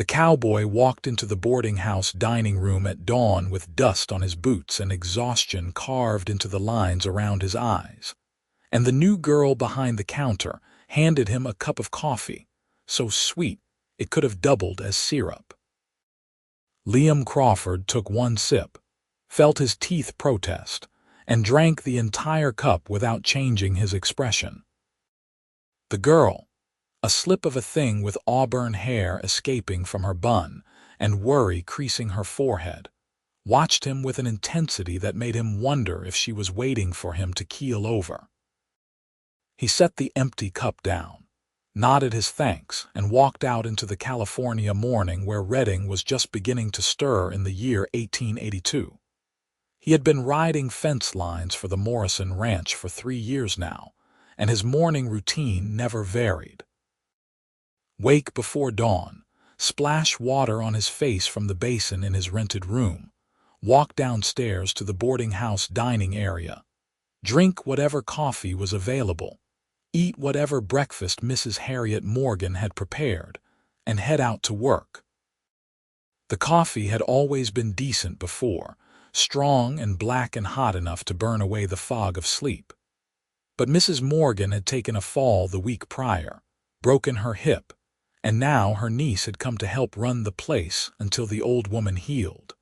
The cowboy walked into the boarding house dining room at dawn with dust on his boots and exhaustion carved into the lines around his eyes. And the new girl behind the counter handed him a cup of coffee, so sweet it could have doubled as syrup. Liam Crawford took one sip, felt his teeth protest, and drank the entire cup without changing his expression. The girl, a slip of a thing with auburn hair escaping from her bun and worry creasing her forehead, watched him with an intensity that made him wonder if she was waiting for him to keel over. He set the empty cup down, nodded his thanks, and walked out into the California morning where Redding was just beginning to stir in the year 1882. He had been riding fence lines for the Morrison Ranch for 3 years now, and his morning routine never varied. Wake before dawn, splash water on his face from the basin in his rented room, walk downstairs to the boarding house dining area, drink whatever coffee was available, eat whatever breakfast Mrs. Harriet Morgan had prepared, and head out to work. The coffee had always been decent before, strong and black and hot enough to burn away the fog of sleep. But Mrs. Morgan had taken a fall the week prior, broken her hip, and now her niece had come to help run the place until the old woman healed.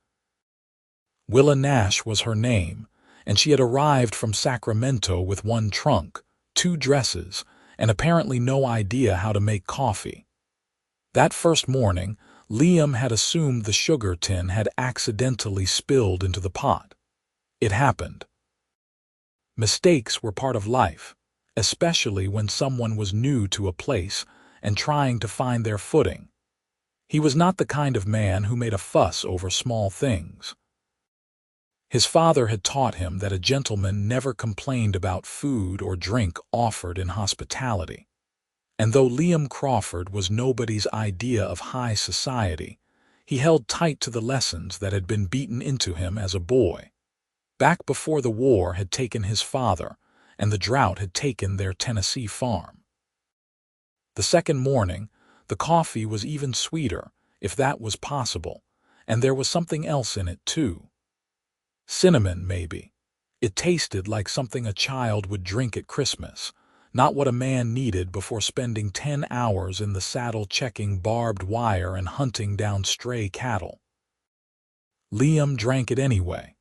Willa Nash was her name, and she had arrived from Sacramento with 1 trunk, 2 dresses, and apparently no idea how to make coffee. That first morning, Liam had assumed the sugar tin had accidentally spilled into the pot. It happened. Mistakes were part of life, especially when someone was new to a place and trying to find their footing. He was not the kind of man who made a fuss over small things. His father had taught him that a gentleman never complained about food or drink offered in hospitality. And though Liam Crawford was nobody's idea of high society, he held tight to the lessons that had been beaten into him as a boy. Back before the war had taken his father, and the drought had taken their Tennessee farm. The second morning, the coffee was even sweeter, if that was possible, and there was something else in it, too. Cinnamon, maybe. It tasted like something a child would drink at Christmas, not what a man needed before spending 10 hours in the saddle checking barbed wire and hunting down stray cattle. Liam drank it anyway.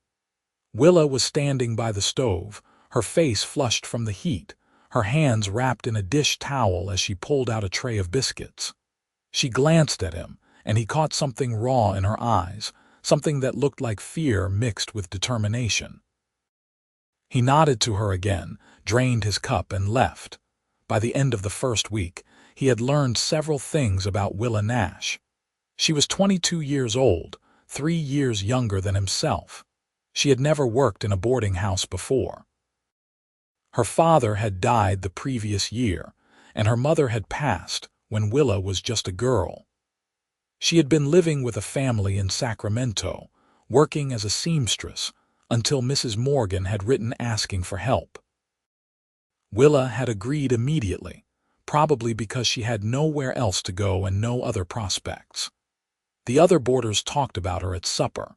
Willa was standing by the stove, her face flushed from the heat, her hands wrapped in a dish towel as she pulled out a tray of biscuits. She glanced at him, and he caught something raw in her eyes, something that looked like fear mixed with determination. He nodded to her again, drained his cup, and left. By the end of the first week, he had learned several things about Willa Nash. She was 22 years old, 3 years younger than himself. She had never worked in a boarding house before. Her father had died the previous year, and her mother had passed when Willa was just a girl. She had been living with a family in Sacramento, working as a seamstress, until Mrs. Morgan had written asking for help. Willa had agreed immediately, probably because she had nowhere else to go and no other prospects. The other boarders talked about her at supper,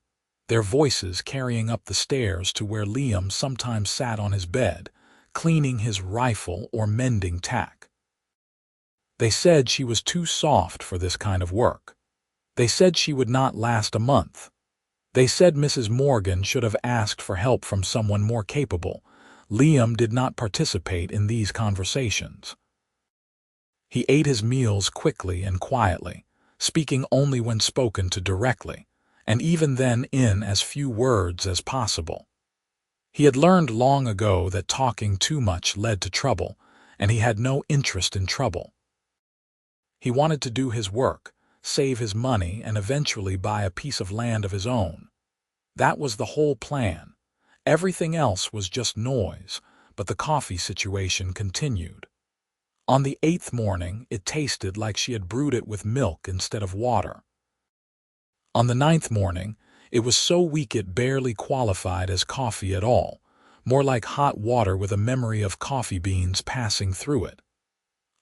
their voices carrying up the stairs to where Liam sometimes sat on his bed, cleaning his rifle or mending tack. They said she was too soft for this kind of work. They said she would not last a month. They said Mrs. Morgan should have asked for help from someone more capable. Liam did not participate in these conversations. He ate his meals quickly and quietly, speaking only when spoken to directly, and even then in as few words as possible. He had learned long ago that talking too much led to trouble, and he had no interest in trouble. He wanted to do his work, save his money, and eventually buy a piece of land of his own. That was the whole plan. Everything else was just noise, but the coffee situation continued. On the 8th morning, it tasted like she had brewed it with milk instead of water. On the 9th morning, it was so weak it barely qualified as coffee at all, more like hot water with a memory of coffee beans passing through it.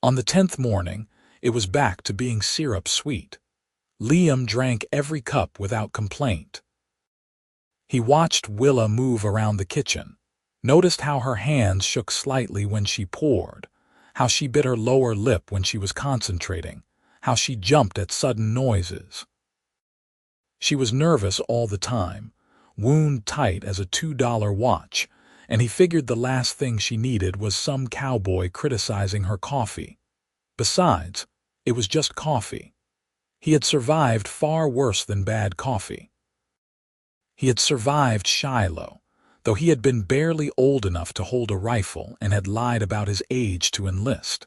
On the 10th morning, it was back to being syrup sweet. Liam drank every cup without complaint. He watched Willa move around the kitchen, noticed how her hands shook slightly when she poured, how she bit her lower lip when she was concentrating, how she jumped at sudden noises. She was nervous all the time, wound tight as a $2 watch, and he figured the last thing she needed was some cowboy criticizing her coffee. Besides, it was just coffee. He had survived far worse than bad coffee. He had survived Shiloh, though he had been barely old enough to hold a rifle and had lied about his age to enlist.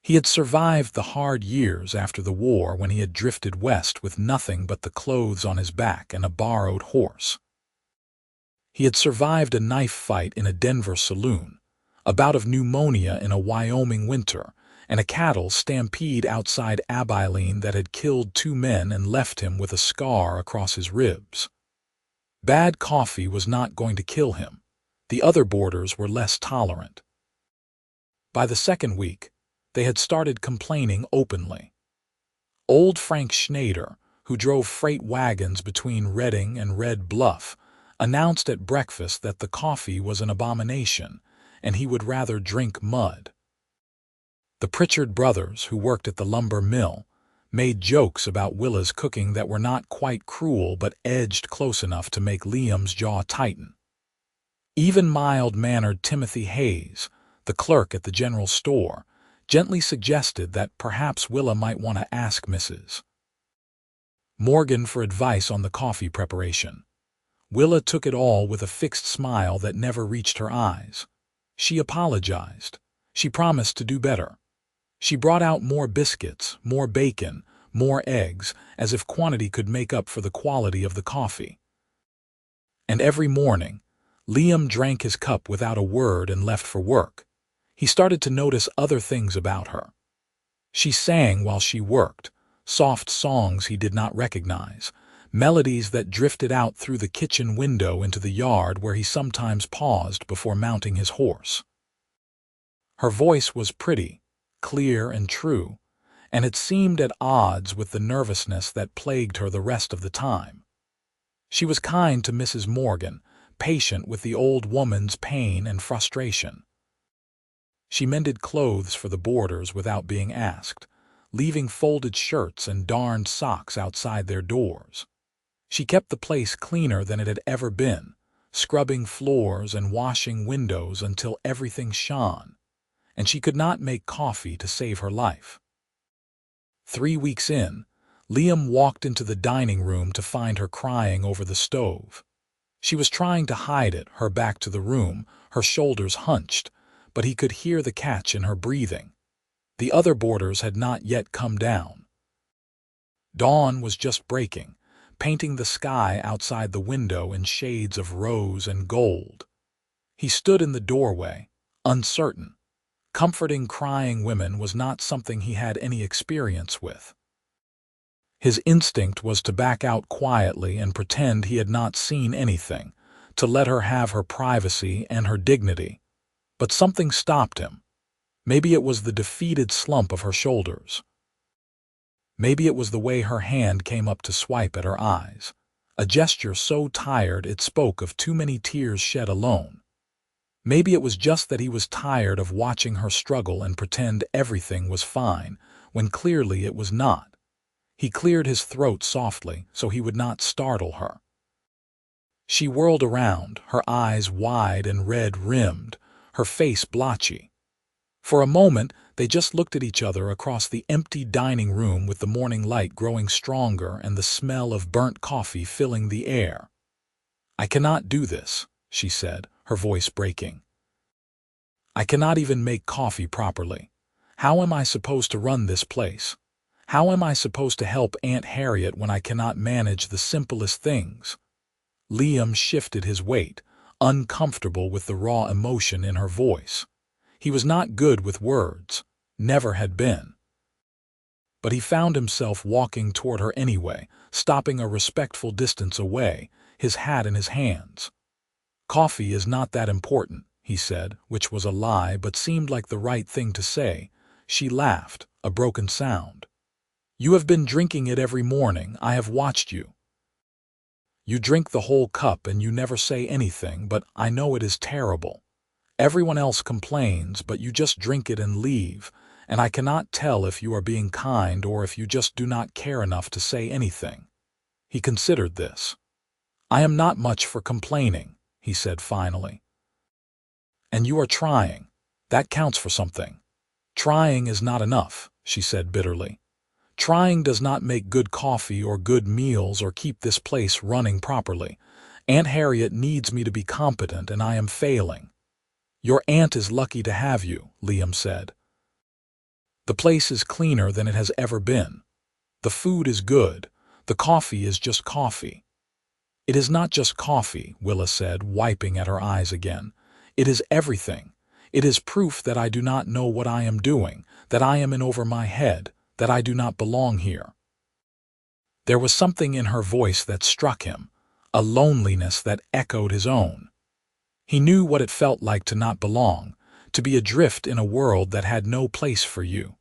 He had survived the hard years after the war when he had drifted west with nothing but the clothes on his back and a borrowed horse. He had survived a knife fight in a Denver saloon, a bout of pneumonia in a Wyoming winter, and a cattle stampede outside Abilene that had killed 2 men and left him with a scar across his ribs. Bad coffee was not going to kill him. The other boarders were less tolerant. By the second week, they had started complaining openly. Old Frank Schneider, who drove freight wagons between Redding and Red Bluff, announced at breakfast that the coffee was an abomination and he would rather drink mud. The Pritchard brothers, who worked at the lumber mill, made jokes about Willa's cooking that were not quite cruel but edged close enough to make Liam's jaw tighten. Even mild-mannered Timothy Hayes, the clerk at the general store, gently suggested that perhaps Willa might want to ask Mrs. Morgan for advice on the coffee preparation. Willa took it all with a fixed smile that never reached her eyes. She apologized. She promised to do better. She brought out more biscuits, more bacon, more eggs, as if quantity could make up for the quality of the coffee. And every morning, Liam drank his cup without a word and left for work. He started to notice other things about her. She sang while she worked, soft songs he did not recognize, melodies that drifted out through the kitchen window into the yard where he sometimes paused before mounting his horse. Her voice was pretty, clear and true, and it seemed at odds with the nervousness that plagued her the rest of the time. She was kind to Mrs. Morgan, patient with the old woman's pain and frustration. She mended clothes for the boarders without being asked, leaving folded shirts and darned socks outside their doors. She kept the place cleaner than it had ever been, scrubbing floors and washing windows until everything shone, and she could not make coffee to save her life. 3 weeks in, Liam walked into the dining room to find her crying over the stove. She was trying to hide it, her back to the room, her shoulders hunched, but he could hear the catch in her breathing. The other boarders had not yet come down. Dawn was just breaking, painting the sky outside the window in shades of rose and gold. He stood in the doorway, uncertain. Comforting crying women was not something he had any experience with. His instinct was to back out quietly and pretend he had not seen anything, to let her have her privacy and her dignity. But something stopped him. Maybe it was the defeated slump of her shoulders. Maybe it was the way her hand came up to swipe at her eyes, a gesture so tired it spoke of too many tears shed alone. Maybe it was just that he was tired of watching her struggle and pretend everything was fine, when clearly it was not. He cleared his throat softly so he would not startle her. She whirled around, her eyes wide and red-rimmed, her face blotchy. For a moment, they just looked at each other across the empty dining room with the morning light growing stronger and the smell of burnt coffee filling the air. "I cannot do this," she said, her voice breaking. "I cannot even make coffee properly. How am I supposed to run this place? How am I supposed to help Aunt Harriet when I cannot manage the simplest things?" Liam shifted his weight, uncomfortable with the raw emotion in her voice. He was not good with words, never had been. But he found himself walking toward her anyway, stopping a respectful distance away, his hat in his hands. "Coffee is not that important," he said, which was a lie but seemed like the right thing to say. She laughed, a broken sound. You have been drinking it every morning. I have watched you. You drink the whole cup and you never say anything, but I know it is terrible. Everyone else complains, but you just drink it and leave, and I cannot tell if you are being kind or if you just do not care enough to say anything." He considered this. "I am not much for complaining," he said finally. "And you are trying. That counts for something." "Trying is not enough," she said bitterly. "Trying does not make good coffee or good meals or keep this place running properly. Aunt Harriet needs me to be competent, and I am failing." "Your aunt is lucky to have you," Liam said. "The place is cleaner than it has ever been. The food is good. The coffee is just coffee." "It is not just coffee," Willa said, wiping at her eyes again. "It is everything. It is proof that I do not know what I am doing, that I am in over my head, that I do not belong here." There was something in her voice that struck him, a loneliness that echoed his own. He knew what it felt like to not belong, to be adrift in a world that had no place for you.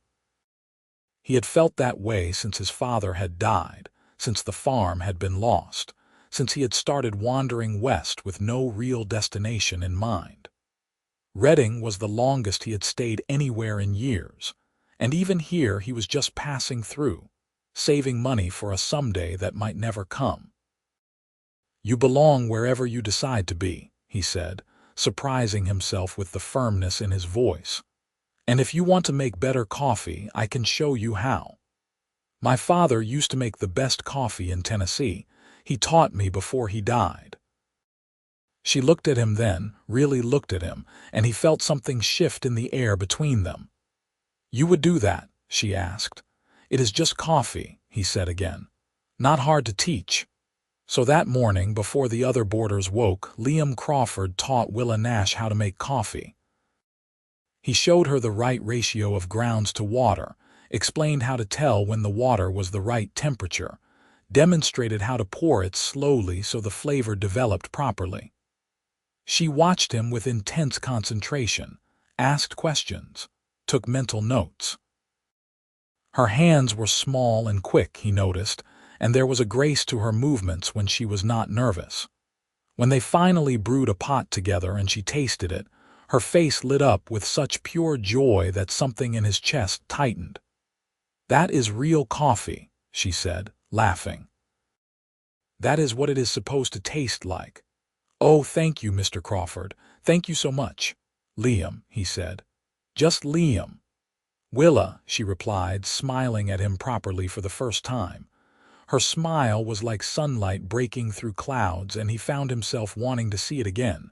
He had felt that way since his father had died, since the farm had been lost, since he had started wandering west with no real destination in mind. Reading was the longest he had stayed anywhere in years, and even here he was just passing through, saving money for a someday that might never come. "You belong wherever you decide to be," he said, surprising himself with the firmness in his voice. "And if you want to make better coffee, I can show you how. My father used to make the best coffee in Tennessee. He taught me before he died." She looked at him then, really looked at him, and he felt something shift in the air between them. "You would do that?" she asked. "It is just coffee," he said again. "Not hard to teach." So that morning, before the other boarders woke, Liam Crawford taught Willa Nash how to make coffee. He showed her the right ratio of grounds to water, explained how to tell when the water was the right temperature, demonstrated how to pour it slowly so the flavor developed properly. She watched him with intense concentration, asked questions, took mental notes. Her hands were small and quick, he noticed, and there was a grace to her movements when she was not nervous. When they finally brewed a pot together and she tasted it, her face lit up with such pure joy that something in his chest tightened. "That is real coffee," she said, laughing. "That is what it is supposed to taste like." "Oh, thank you, Mr. Crawford. Thank you so much." "Liam," he said. "Just Liam." "Willa," she replied, smiling at him properly for the first time. Her smile was like sunlight breaking through clouds, and he found himself wanting to see it again.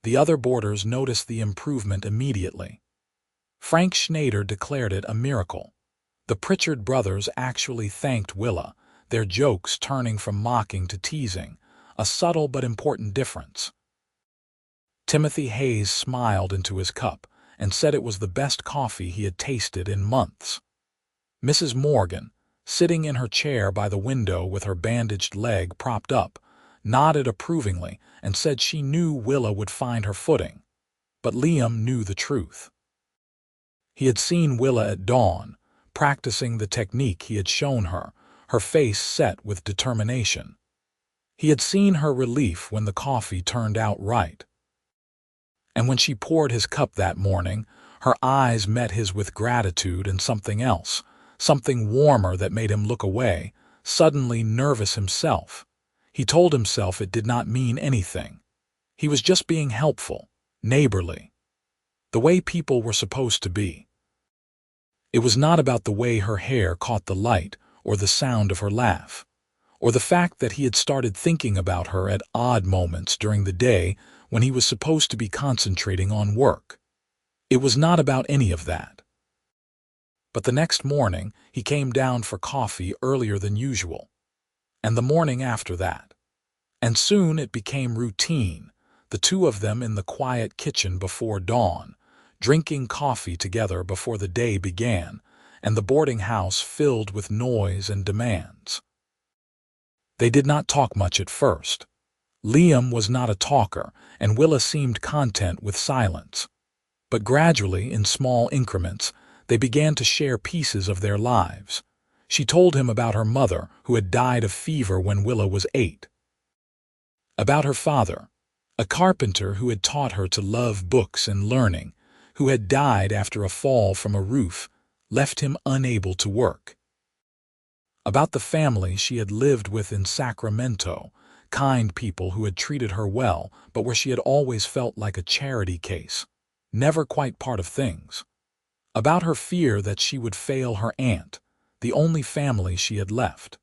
The other boarders noticed the improvement immediately. Frank Schneider declared it a miracle. The Pritchard brothers actually thanked Willa, their jokes turning from mocking to teasing, a subtle but important difference. Timothy Hayes smiled into his cup and said it was the best coffee he had tasted in months. Mrs. Morgan, sitting in her chair by the window with her bandaged leg propped up, nodded approvingly and said she knew Willa would find her footing. But Liam knew the truth. He had seen Willa at dawn, practicing the technique he had shown her, her face set with determination. He had seen her relief when the coffee turned out right. And when she poured his cup that morning, her eyes met his with gratitude and something else, something warmer that made him look away, suddenly nervous himself. He told himself it did not mean anything. He was just being helpful, neighborly, the way people were supposed to be. It was not about the way her hair caught the light or the sound of her laugh, or the fact that he had started thinking about her at odd moments during the day when he was supposed to be concentrating on work. It was not about any of that. But the next morning, he came down for coffee earlier than usual, and the morning after that. And soon it became routine, the two of them in the quiet kitchen before dawn, drinking coffee together before the day began, and the boarding house filled with noise and demands. They did not talk much at first. Liam was not a talker, and Willa seemed content with silence. But gradually, in small increments, they began to share pieces of their lives, She told him about her mother, who had died of fever when Willa was 8. About her father, a carpenter who had taught her to love books and learning, who had died after a fall from a roof, left him unable to work. About the family she had lived with in Sacramento, kind people who had treated her well, but where she had always felt like a charity case, never quite part of things. About her fear that she would fail her aunt, the only family she had left.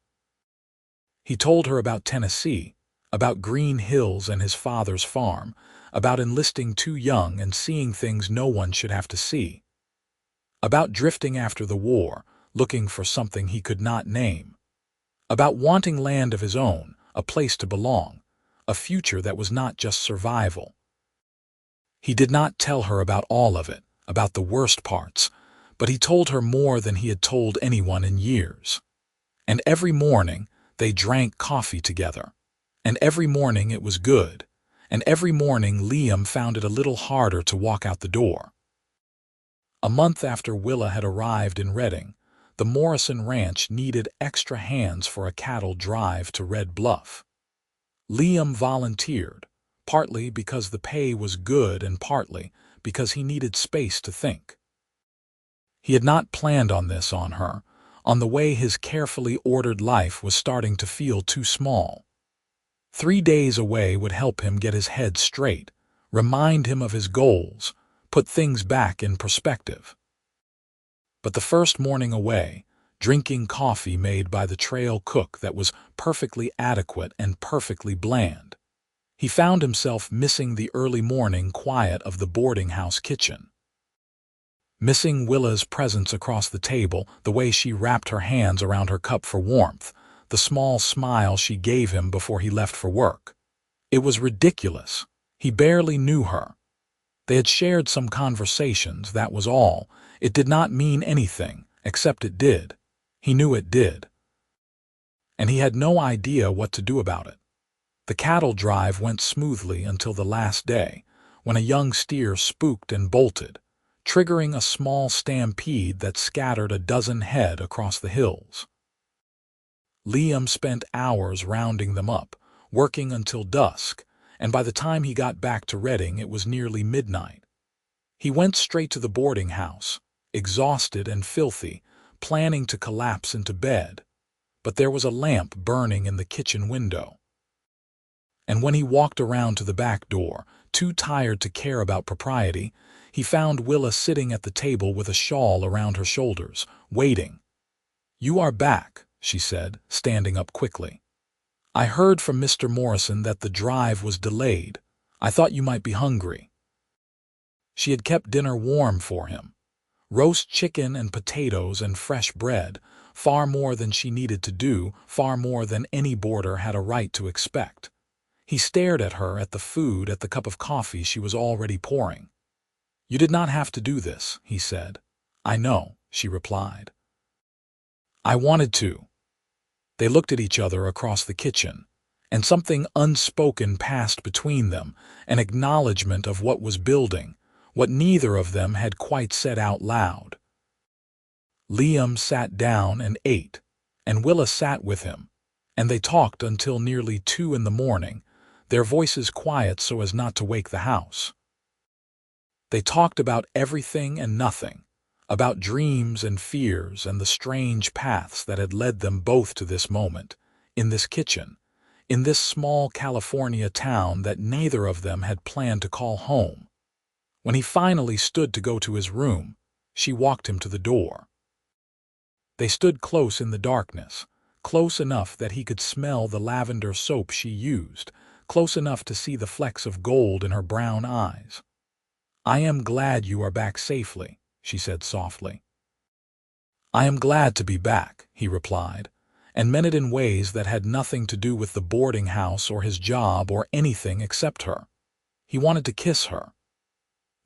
He told her about Tennessee, about Green Hills and his father's farm, about enlisting too young and seeing things no one should have to see. About drifting after the war, looking for something he could not name. About wanting land of his own, a place to belong, a future that was not just survival. He did not tell her about all of it, about the worst parts, but he told her more than he had told anyone in years. And every morning they drank coffee together. And every morning it was good. And every morning Liam found it a little harder to walk out the door. A month after Willa had arrived in Redding, the Morrison Ranch needed extra hands for a cattle drive to Red Bluff. Liam volunteered, partly because the pay was good and partly because he needed space to think. He had not planned on this on her, on the way his carefully ordered life was starting to feel too small. 3 days away would help him get his head straight, remind him of his goals, put things back in perspective. But the first morning away, drinking coffee made by the trail cook that was perfectly adequate and perfectly bland, he found himself missing the early morning quiet of the boarding house kitchen. Missing Willa's presence across the table, the way she wrapped her hands around her cup for warmth, the small smile she gave him before he left for work. It was ridiculous. He barely knew her. They had shared some conversations, that was all. It did not mean anything, except it did. He knew it did. And he had no idea what to do about it. The cattle drive went smoothly until the last day, when a young steer spooked and bolted, triggering a small stampede that scattered a dozen head across the hills. Liam spent hours rounding them up, working until dusk, and by the time he got back to Redding it was nearly midnight. He went straight to the boarding house, exhausted and filthy, planning to collapse into bed, but there was a lamp burning in the kitchen window. And when he walked around to the back door, too tired to care about propriety, he found Willa sitting at the table with a shawl around her shoulders, waiting. "You are back," she said, standing up quickly. "I heard from Mr. Morrison that the drive was delayed. I thought you might be hungry." She had kept dinner warm for him. Roast chicken and potatoes and fresh bread, far more than she needed to do, far more than any boarder had a right to expect. He stared at her, at the food, at the cup of coffee she was already pouring. "You did not have to do this," he said. "I know," she replied. "I wanted to." They looked at each other across the kitchen, and something unspoken passed between them, an acknowledgement of what was building, what neither of them had quite said out loud. Liam sat down and ate, and Willa sat with him, and they talked until nearly 2 in the morning, their voices quiet so as not to wake the house. They talked about everything and nothing, about dreams and fears and the strange paths that had led them both to this moment, in this kitchen, in this small California town that neither of them had planned to call home. When he finally stood to go to his room, she walked him to the door. They stood close in the darkness, close enough that he could smell the lavender soap she used, close enough to see the flecks of gold in her brown eyes. "I am glad you are back safely," she said softly. "I am glad to be back," he replied, and meant it in ways that had nothing to do with the boarding house or his job or anything except her. He wanted to kiss her.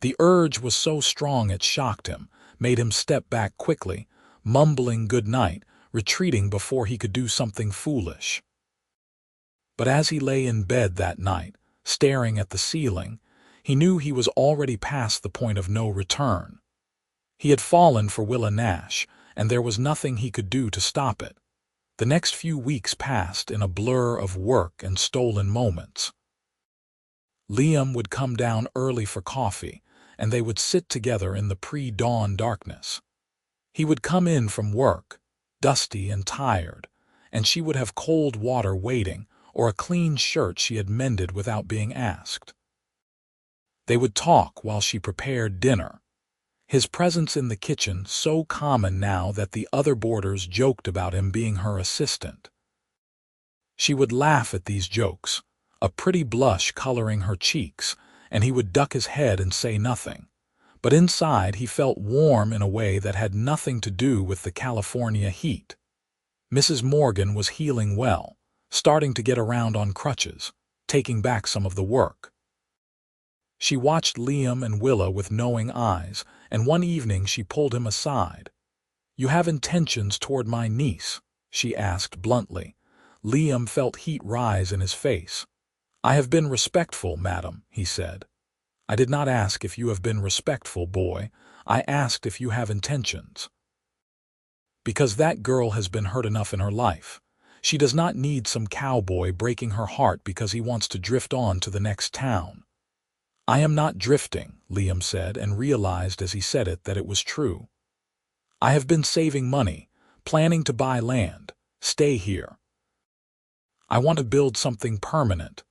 The urge was so strong it shocked him, made him step back quickly, mumbling good night, retreating before he could do something foolish. But as he lay in bed that night, staring at the ceiling, he knew he was already past the point of no return. He had fallen for Willa Nash, and there was nothing he could do to stop it. The next few weeks passed in a blur of work and stolen moments. Liam would come down early for coffee, and they would sit together in the pre-dawn darkness. He would come in from work, dusty and tired, and she would have cold water waiting or a clean shirt she had mended without being asked. They would talk while she prepared dinner, his presence in the kitchen so common now that the other boarders joked about him being her assistant. She would laugh at these jokes, a pretty blush coloring her cheeks, and he would duck his head and say nothing. But inside he felt warm in a way that had nothing to do with the California heat. Mrs. Morgan was healing well, starting to get around on crutches, taking back some of the work. She watched Liam and Willa with knowing eyes, and one evening she pulled him aside. "You have intentions toward my niece?" she asked bluntly. Liam felt heat rise in his face. "I have been respectful, madam," he said. "I did not ask if you have been respectful, boy. I asked if you have intentions. Because that girl has been hurt enough in her life. She does not need some cowboy breaking her heart because he wants to drift on to the next town." "I am not drifting," Liam said, and realized as he said it that it was true. "I have been saving money, planning to buy land, stay here. I want to build something permanent.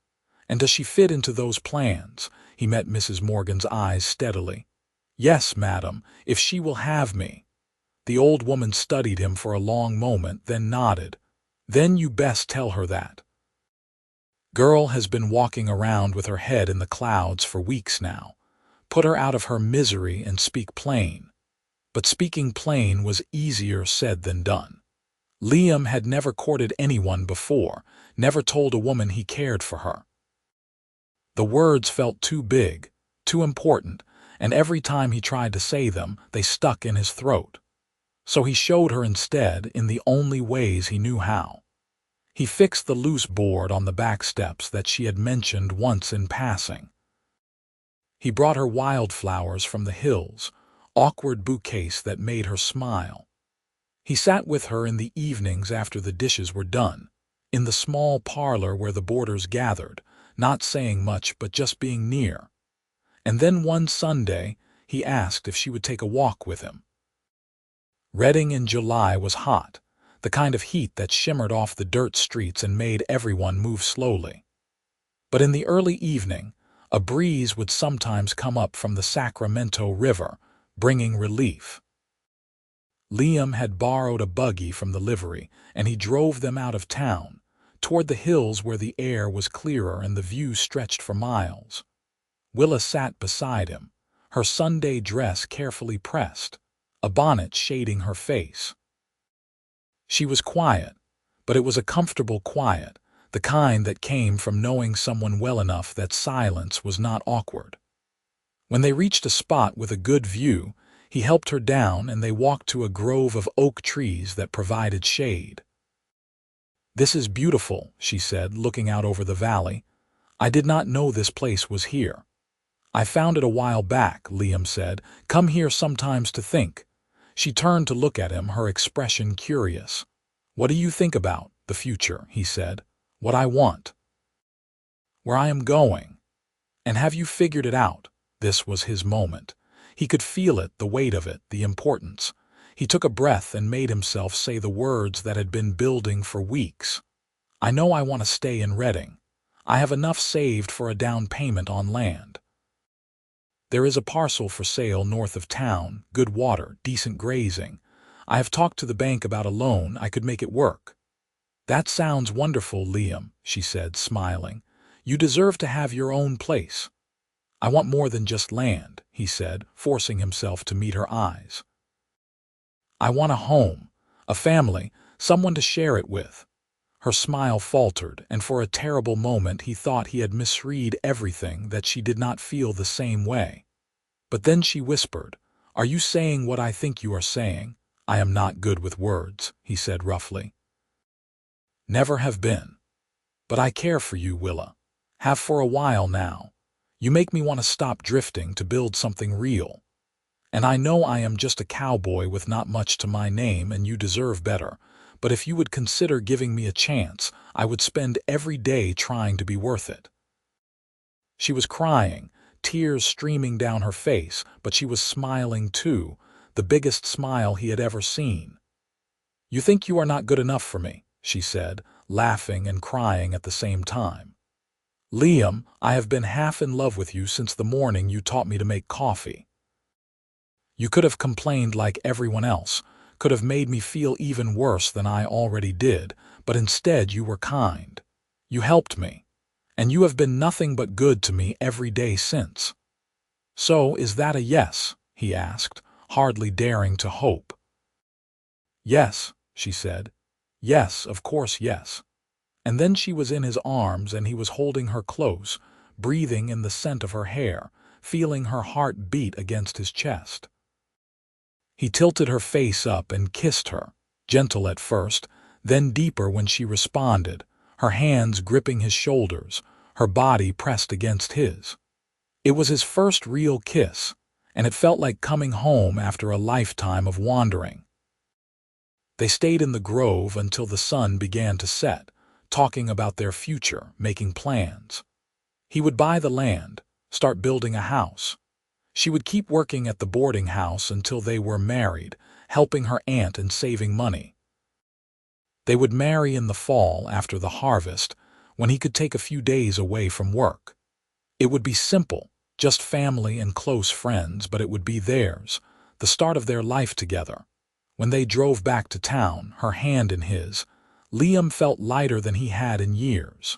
And does she fit into those plans?" He met Mrs. Morgan's eyes steadily. "Yes, madam, if she will have me." The old woman studied him for a long moment, then nodded. "Then you best tell her that. Girl has been walking around with her head in the clouds for weeks now. Put her out of her misery and speak plain." But speaking plain was easier said than done. Liam had never courted anyone before, never told a woman he cared for her. The words felt too big, too important, and every time he tried to say them, they stuck in his throat. So he showed her instead in the only ways he knew how. He fixed the loose board on the back steps that she had mentioned once in passing. He brought her wildflowers from the hills, awkward bouquets that made her smile. He sat with her in the evenings after the dishes were done, in the small parlor where the boarders gathered, not saying much but just being near. And then one Sunday he asked if she would take a walk with him. Reading in July was hot, the kind of heat that shimmered off the dirt streets and made everyone move slowly. But in the early evening, a breeze would sometimes come up from the Sacramento River, bringing relief. Liam had borrowed a buggy from the livery, and he drove them out of town, toward the hills where the air was clearer and the view stretched for miles. Willa sat beside him, her Sunday dress carefully pressed, a bonnet shading her face. She was quiet, but it was a comfortable quiet, the kind that came from knowing someone well enough that silence was not awkward. When they reached a spot with a good view, he helped her down and they walked to a grove of oak trees that provided shade. "This is beautiful," she said, looking out over the valley. "I did not know this place was here." "I found it a while back," Liam said. "Come here sometimes to think." She turned to look at him, her expression curious. "What do you think about the future?" he said. "What I want. Where I am going. And have you figured it out?" This was his moment. He could feel it, the weight of it, the importance. He took a breath and made himself say the words that had been building for weeks. "I know I want to stay in Reading. I have enough saved for a down payment on land. There is a parcel for sale north of town, good water, decent grazing. I have talked to the bank about a loan. I could make it work." "That sounds wonderful, Liam," she said, smiling. "You deserve to have your own place." "I want more than just land," he said, forcing himself to meet her eyes. "I want a home, a family, someone to share it with." Her smile faltered, and for a terrible moment he thought he had misread everything, that she did not feel the same way. But then she whispered, "Are you saying what I think you are saying?" "I am not good with words," he said roughly. "Never have been. But I care for you, Willa. Have for a while now. You make me want to stop drifting to build something real. And I know I am just a cowboy with not much to my name, and you deserve better. But if you would consider giving me a chance, I would spend every day trying to be worth it." She was crying, tears streaming down her face, but she was smiling too, the biggest smile he had ever seen. "You think you are not good enough for me," she said, laughing and crying at the same time. "Liam, I have been half in love with you since the morning you taught me to make coffee. You could have complained like everyone else, could have made me feel even worse than I already did, but instead you were kind. You helped me, and you have been nothing but good to me every day since." "So, is that a yes?" he asked, hardly daring to hope. "Yes," she said. "Yes, of course, yes." And then she was in his arms and he was holding her close, breathing in the scent of her hair, feeling her heart beat against his chest. He tilted her face up and kissed her, gentle at first, then deeper when she responded, her hands gripping his shoulders, her body pressed against his. It was his first real kiss, and it felt like coming home after a lifetime of wandering. They stayed in the grove until the sun began to set, talking about their future, making plans. He would buy the land, start building a house. She would keep working at the boarding house until they were married, helping her aunt and saving money. They would marry in the fall after the harvest, when he could take a few days away from work. It would be simple, just family and close friends, but it would be theirs, the start of their life together. When they drove back to town, her hand in his, Liam felt lighter than he had in years.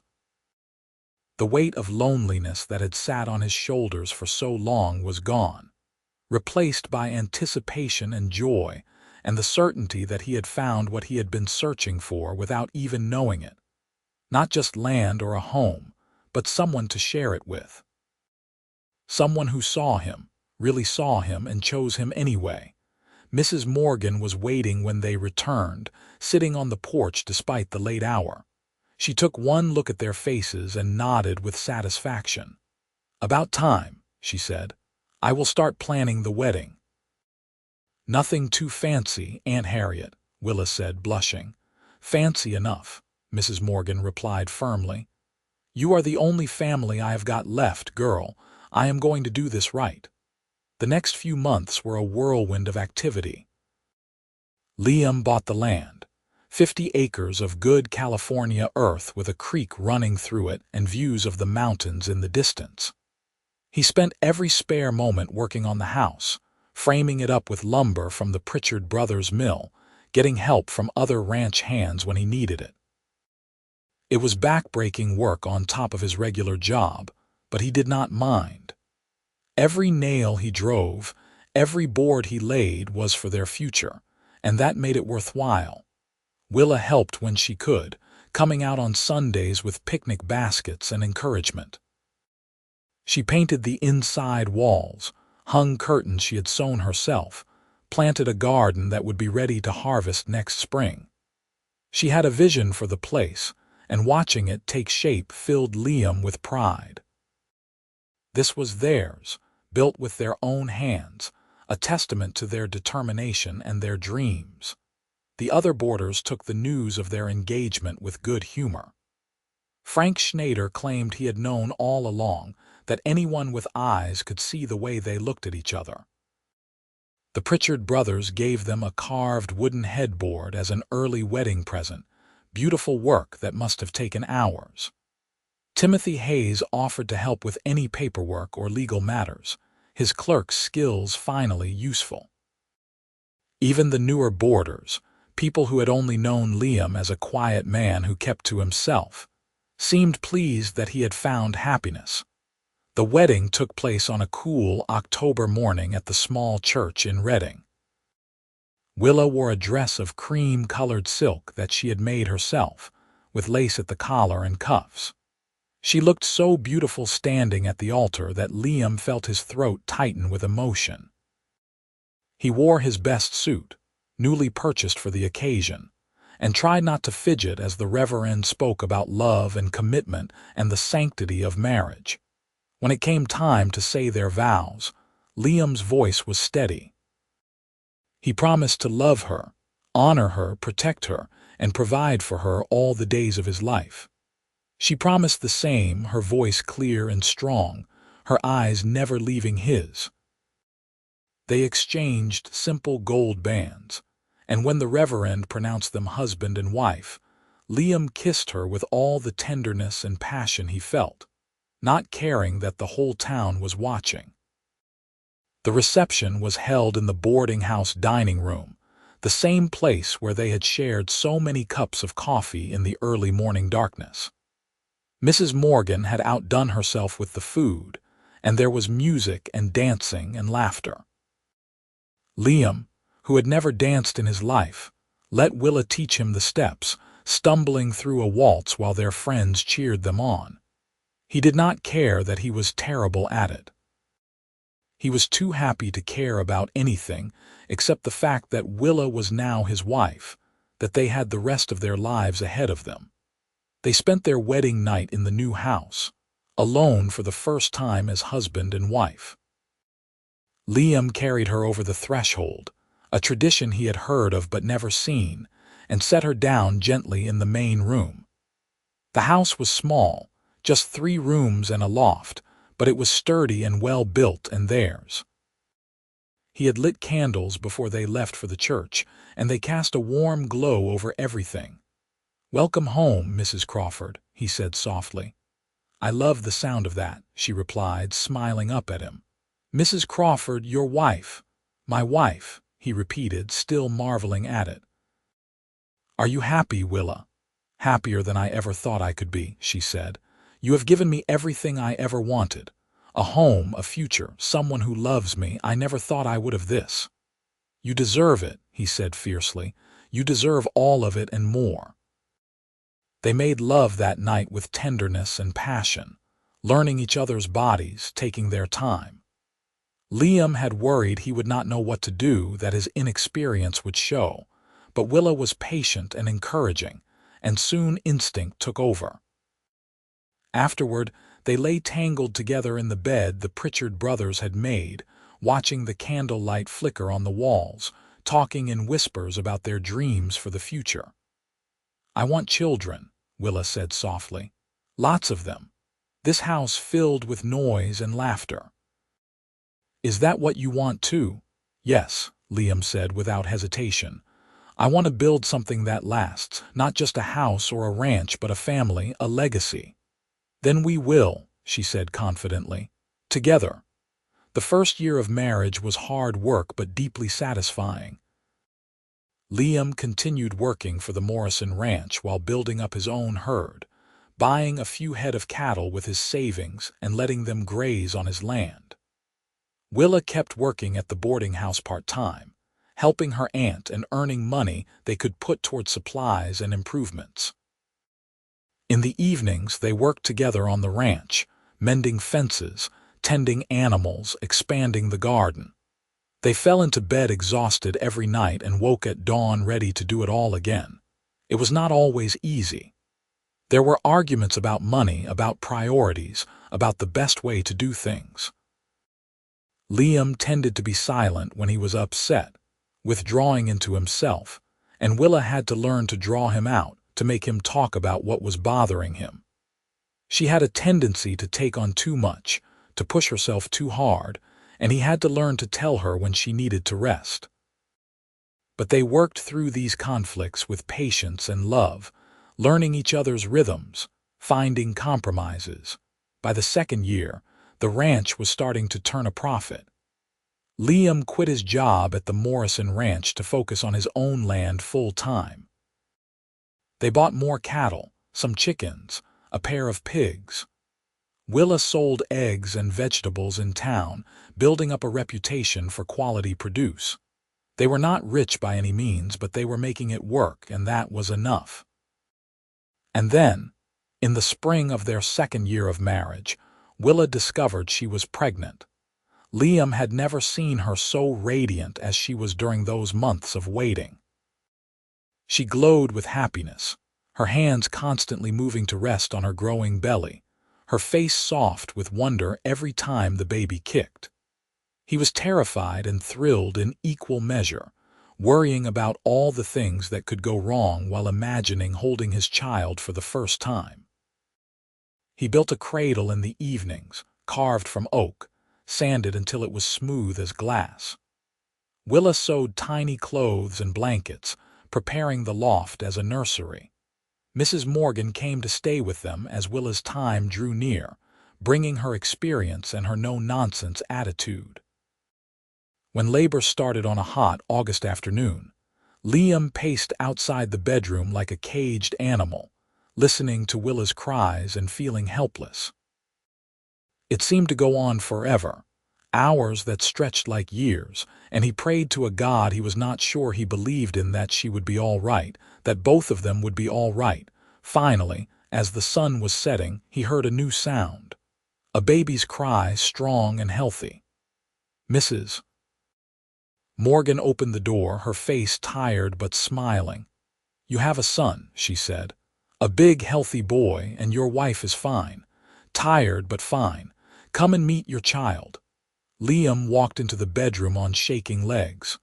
The weight of loneliness that had sat on his shoulders for so long was gone, replaced by anticipation and joy, and the certainty that he had found what he had been searching for without even knowing it. Not just land or a home, but someone to share it with. Someone who saw him, really saw him, and chose him anyway. Mrs. Morgan was waiting when they returned, sitting on the porch despite the late hour. She took one look at their faces and nodded with satisfaction. "About time," she said. "I will start planning the wedding." "Nothing too fancy, Aunt Harriet," Willa said, blushing. "Fancy enough," Mrs. Morgan replied firmly. "You are the only family I have got left, girl. I am going to do this right." The next few months were a whirlwind of activity. Liam bought the land. 50 acres of good California earth with a creek running through it and views of the mountains in the distance. He spent every spare moment working on the house, framing it up with lumber from the Pritchard brothers' mill, getting help from other ranch hands when he needed it. It was back-breaking work on top of his regular job, but he did not mind. Every nail he drove, every board he laid was for their future, and that made it worthwhile. Willa helped when she could, coming out on Sundays with picnic baskets and encouragement. She painted the inside walls, hung curtains she had sewn herself, planted a garden that would be ready to harvest next spring. She had a vision for the place, and watching it take shape filled Liam with pride. This was theirs, built with their own hands, a testament to their determination and their dreams. The other boarders took the news of their engagement with good humor. Frank Schneider claimed he had known all along that anyone with eyes could see the way they looked at each other. The Pritchard brothers gave them a carved wooden headboard as an early wedding present, beautiful work that must have taken hours. Timothy Hayes offered to help with any paperwork or legal matters, his clerk's skills finally useful. Even the newer boarders, people who had only known Liam as a quiet man who kept to himself, seemed pleased that he had found happiness. The wedding took place on a cool October morning at the small church in Redding. Willa wore a dress of cream-colored silk that she had made herself, with lace at the collar and cuffs. She looked so beautiful standing at the altar that Liam felt his throat tighten with emotion. He wore his best suit, newly purchased for the occasion, and tried not to fidget as the Reverend spoke about love and commitment and the sanctity of marriage. When it came time to say their vows, Liam's voice was steady. He promised to love her, honor her, protect her, and provide for her all the days of his life. She promised the same, her voice clear and strong, her eyes never leaving his. They exchanged simple gold bands, and when the Reverend pronounced them husband and wife, Liam kissed her with all the tenderness and passion he felt, not caring that the whole town was watching. The reception was held in the boarding house dining room, the same place where they had shared so many cups of coffee in the early morning darkness. Mrs. Morgan had outdone herself with the food, and there was music and dancing and laughter. Liam, who had never danced in his life, let Willa teach him the steps, stumbling through a waltz while their friends cheered them on. He did not care that he was terrible at it. He was too happy to care about anything except the fact that Willa was now his wife, that they had the rest of their lives ahead of them. They spent their wedding night in the new house, alone for the first time as husband and wife. Liam carried her over the threshold, a tradition he had heard of but never seen, and set her down gently in the main room. The house was small, just 3 rooms and a loft, but it was sturdy and well built and theirs. He had lit candles before they left for the church, and they cast a warm glow over everything. "Welcome home, Mrs. Crawford," he said softly. "I love the sound of that," she replied, smiling up at him. "Mrs. Crawford, your wife." "My wife," he repeated, still marveling at it. "Are you happy, Willa?" "Happier than I ever thought I could be," she said. "You have given me everything I ever wanted. A home, a future, someone who loves me. I never thought I would have this." "You deserve it," he said fiercely. "You deserve all of it and more." They made love that night with tenderness and passion, learning each other's bodies, taking their time. Liam had worried he would not know what to do, that his inexperience would show, but Willa was patient and encouraging, and soon instinct took over. Afterward, they lay tangled together in the bed the Pritchard brothers had made, watching the candlelight flicker on the walls, talking in whispers about their dreams for the future. "I want children," Willa said softly. "Lots of them. This house filled with noise and laughter." "Is that what you want too?" "Yes," Liam said without hesitation. "I want to build something that lasts, not just a house or a ranch, but a family, a legacy." "Then we will," she said confidently. "Together." The first year of marriage was hard work but deeply satisfying. Liam continued working for the Morrison Ranch while building up his own herd, buying a few head of cattle with his savings and letting them graze on his land. Willa kept working at the boarding house part-time, helping her aunt and earning money they could put toward supplies and improvements. In the evenings, they worked together on the ranch, mending fences, tending animals, expanding the garden. They fell into bed exhausted every night and woke at dawn ready to do it all again. It was not always easy. There were arguments about money, about priorities, about the best way to do things. Liam tended to be silent when he was upset, withdrawing into himself, and Willa had to learn to draw him out, to make him talk about what was bothering him. She had a tendency to take on too much, to push herself too hard, and he had to learn to tell her when she needed to rest. But they worked through these conflicts with patience and love, learning each other's rhythms, finding compromises. By the second year, the ranch was starting to turn a profit. Liam quit his job at the Morrison Ranch to focus on his own land full-time. They bought more cattle, some chickens, a pair of pigs. Willa sold eggs and vegetables in town, building up a reputation for quality produce. They were not rich by any means, but they were making it work, and that was enough. And then, in the spring of their second year of marriage, Willa discovered she was pregnant. Liam had never seen her so radiant as she was during those months of waiting. She glowed with happiness, her hands constantly moving to rest on her growing belly, her face soft with wonder every time the baby kicked. He was terrified and thrilled in equal measure, worrying about all the things that could go wrong while imagining holding his child for the first time. He built a cradle in the evenings, carved from oak, sanded until it was smooth as glass. Willa sewed tiny clothes and blankets, preparing the loft as a nursery. Mrs. Morgan came to stay with them as Willa's time drew near, bringing her experience and her no-nonsense attitude. When labor started on a hot August afternoon, Liam paced outside the bedroom like a caged animal, listening to Willa's cries and feeling helpless. It seemed to go on forever, hours that stretched like years, and he prayed to a God he was not sure he believed in that she would be all right, that both of them would be all right. Finally, as the sun was setting, he heard a new sound. A baby's cry, strong and healthy. Mrs. Morgan opened the door, her face tired but smiling. "You have a son," she said. "A big, healthy boy, and your wife is fine. Tired but fine. Come and meet your child." Liam walked into the bedroom on shaking legs.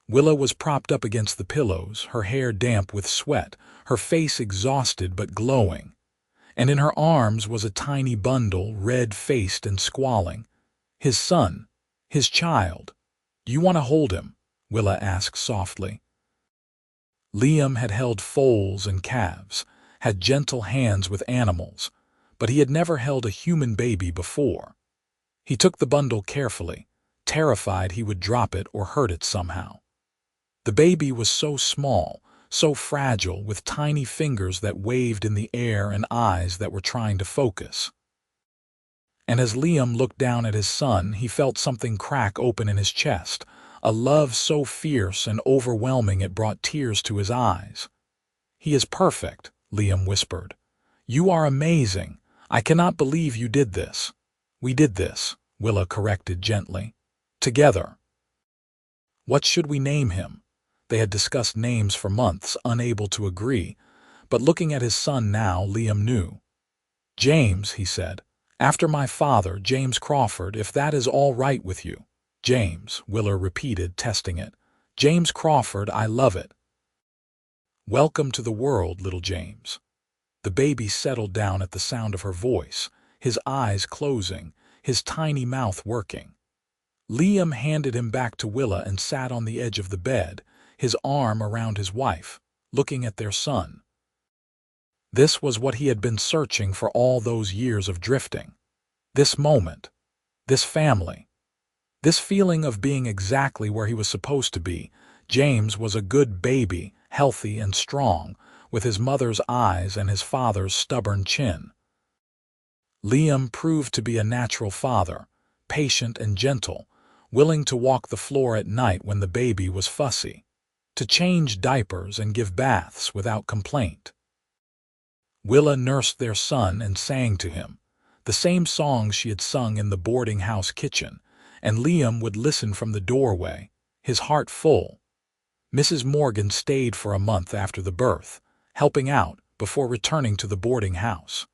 Willa was propped up against the pillows, her hair damp with sweat, her face exhausted but glowing. And in her arms was a tiny bundle, red-faced and squalling. His son, his child. "Do you want to hold him?" Willa asked softly. Liam had held foals and calves, had gentle hands with animals, but he had never held a human baby before. He took the bundle carefully, terrified he would drop it or hurt it somehow. The baby was so small, so fragile, with tiny fingers that waved in the air and eyes that were trying to focus. And as Liam looked down at his son, he felt something crack open in his chest, a love so fierce and overwhelming it brought tears to his eyes. "He is perfect," Liam whispered. "You are amazing. I cannot believe you did this." "We did this," Willa corrected gently. "Together." What should we name him? They had discussed names for months, unable to agree, but looking at his son now, Liam knew. "James," he said. "After my father, James Crawford, if that is all right with you." "James," Willa repeated, testing it. "James Crawford, I love it." "Welcome to the world, little James." The baby settled down at the sound of her voice, his eyes closing, his tiny mouth working. Liam handed him back to Willa and sat on the edge of the bed, his arm around his wife, looking at their son. This was what he had been searching for all those years of drifting. This moment, this family, this feeling of being exactly where he was supposed to be. James was a good baby, healthy and strong, with his mother's eyes and his father's stubborn chin. Liam proved to be a natural father, patient and gentle, willing to walk the floor at night when the baby was fussy, to change diapers and give baths without complaint. Willa nursed their son and sang to him, the same songs she had sung in the boarding house kitchen, and Liam would listen from the doorway, his heart full. Mrs. Morgan stayed for a month after the birth, helping out before returning to the boarding house.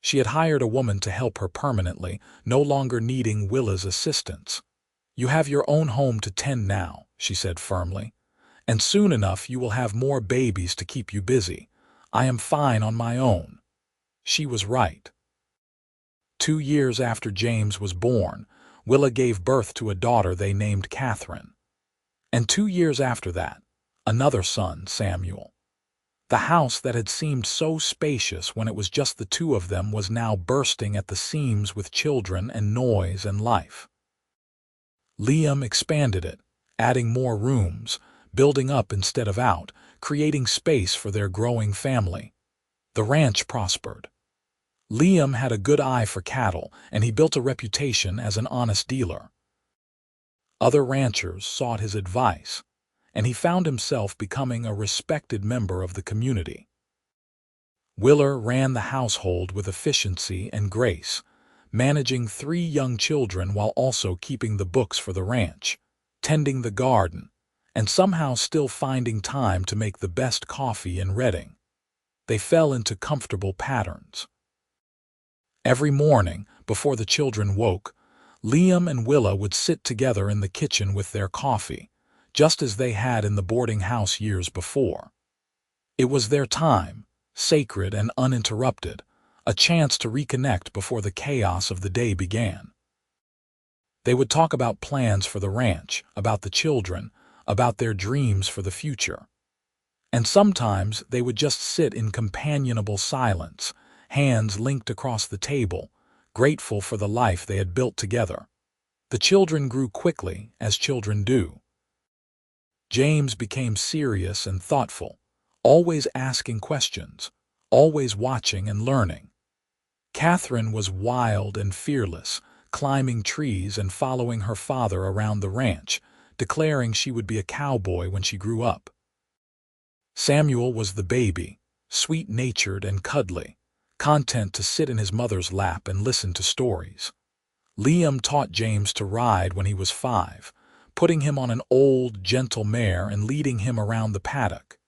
She had hired a woman to help her permanently, no longer needing Willa's assistance. "You have your own home to tend now," she said firmly, "and soon enough you will have more babies to keep you busy. I am fine on my own." She was right. 2 years after James was born, Willa gave birth to a daughter they named Catherine. And 2 years after that, another son, Samuel. The house that had seemed so spacious when it was just the two of them was now bursting at the seams with children and noise and life. Liam expanded it, adding more rooms, building up instead of out, creating space for their growing family. The ranch prospered. Liam had a good eye for cattle, and he built a reputation as an honest dealer. Other ranchers sought his advice, and he found himself becoming a respected member of the community. Willa ran the household with efficiency and grace, managing 3 young children while also keeping the books for the ranch, tending the garden, and somehow still finding time to make the best coffee in Redding. They fell into comfortable patterns. Every morning, before the children woke, Liam and Willa would sit together in the kitchen with their coffee, just as they had in the boarding house years before. It was their time, sacred and uninterrupted, a chance to reconnect before the chaos of the day began. They would talk about plans for the ranch, about the children, about their dreams for the future. And sometimes they would just sit in companionable silence, hands linked across the table, grateful for the life they had built together. The children grew quickly, as children do. James became serious and thoughtful, always asking questions, always watching and learning. Catherine was wild and fearless, climbing trees and following her father around the ranch, declaring she would be a cowboy when she grew up. Samuel was the baby, sweet-natured and cuddly, content to sit in his mother's lap and listen to stories. Liam taught James to ride when he was 5, putting him on an old, gentle mare and leading him around the paddock.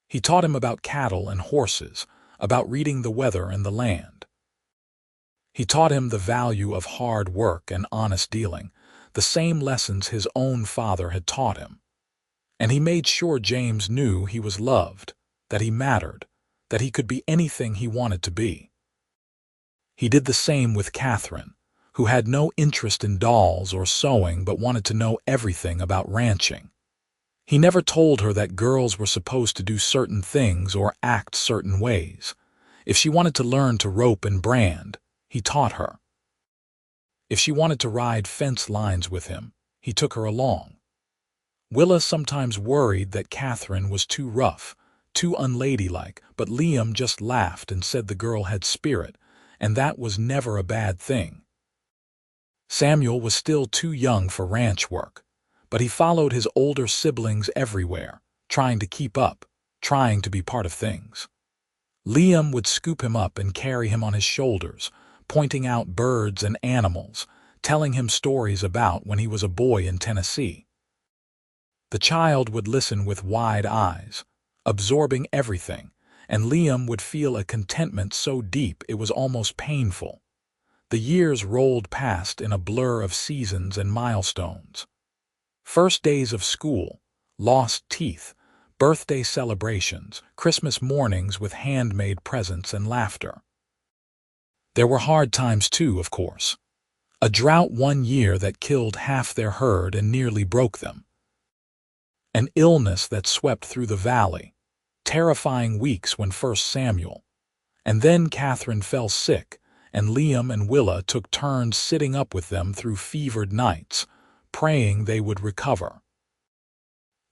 He taught him about cattle and horses, about reading the weather and the land. He taught him the value of hard work and honest dealing, the same lessons his own father had taught him. And he made sure James knew he was loved, that he mattered, that he could be anything he wanted to be. He did the same with Catherine, who had no interest in dolls or sewing but wanted to know everything about ranching. He never told her that girls were supposed to do certain things or act certain ways. If she wanted to learn to rope and brand, he taught her. If she wanted to ride fence lines with him, he took her along. Willa sometimes worried that Catherine was too rough, too unladylike, but Liam just laughed and said the girl had spirit, and that was never a bad thing. Samuel was still too young for ranch work, but he followed his older siblings everywhere, trying to keep up, trying to be part of things. Liam would scoop him up and carry him on his shoulders, pointing out birds and animals, telling him stories about when he was a boy in Tennessee. The child would listen with wide eyes, absorbing everything, and Liam would feel a contentment so deep it was almost painful. The years rolled past in a blur of seasons and milestones. First days of school, lost teeth, birthday celebrations, Christmas mornings with handmade presents and laughter. There were hard times too, of course. A drought one year that killed half their herd and nearly broke them. An illness that swept through the valley, terrifying weeks when first Samuel, and then Catherine fell sick, and Liam and Willa took turns sitting up with them through fevered nights, praying they would recover.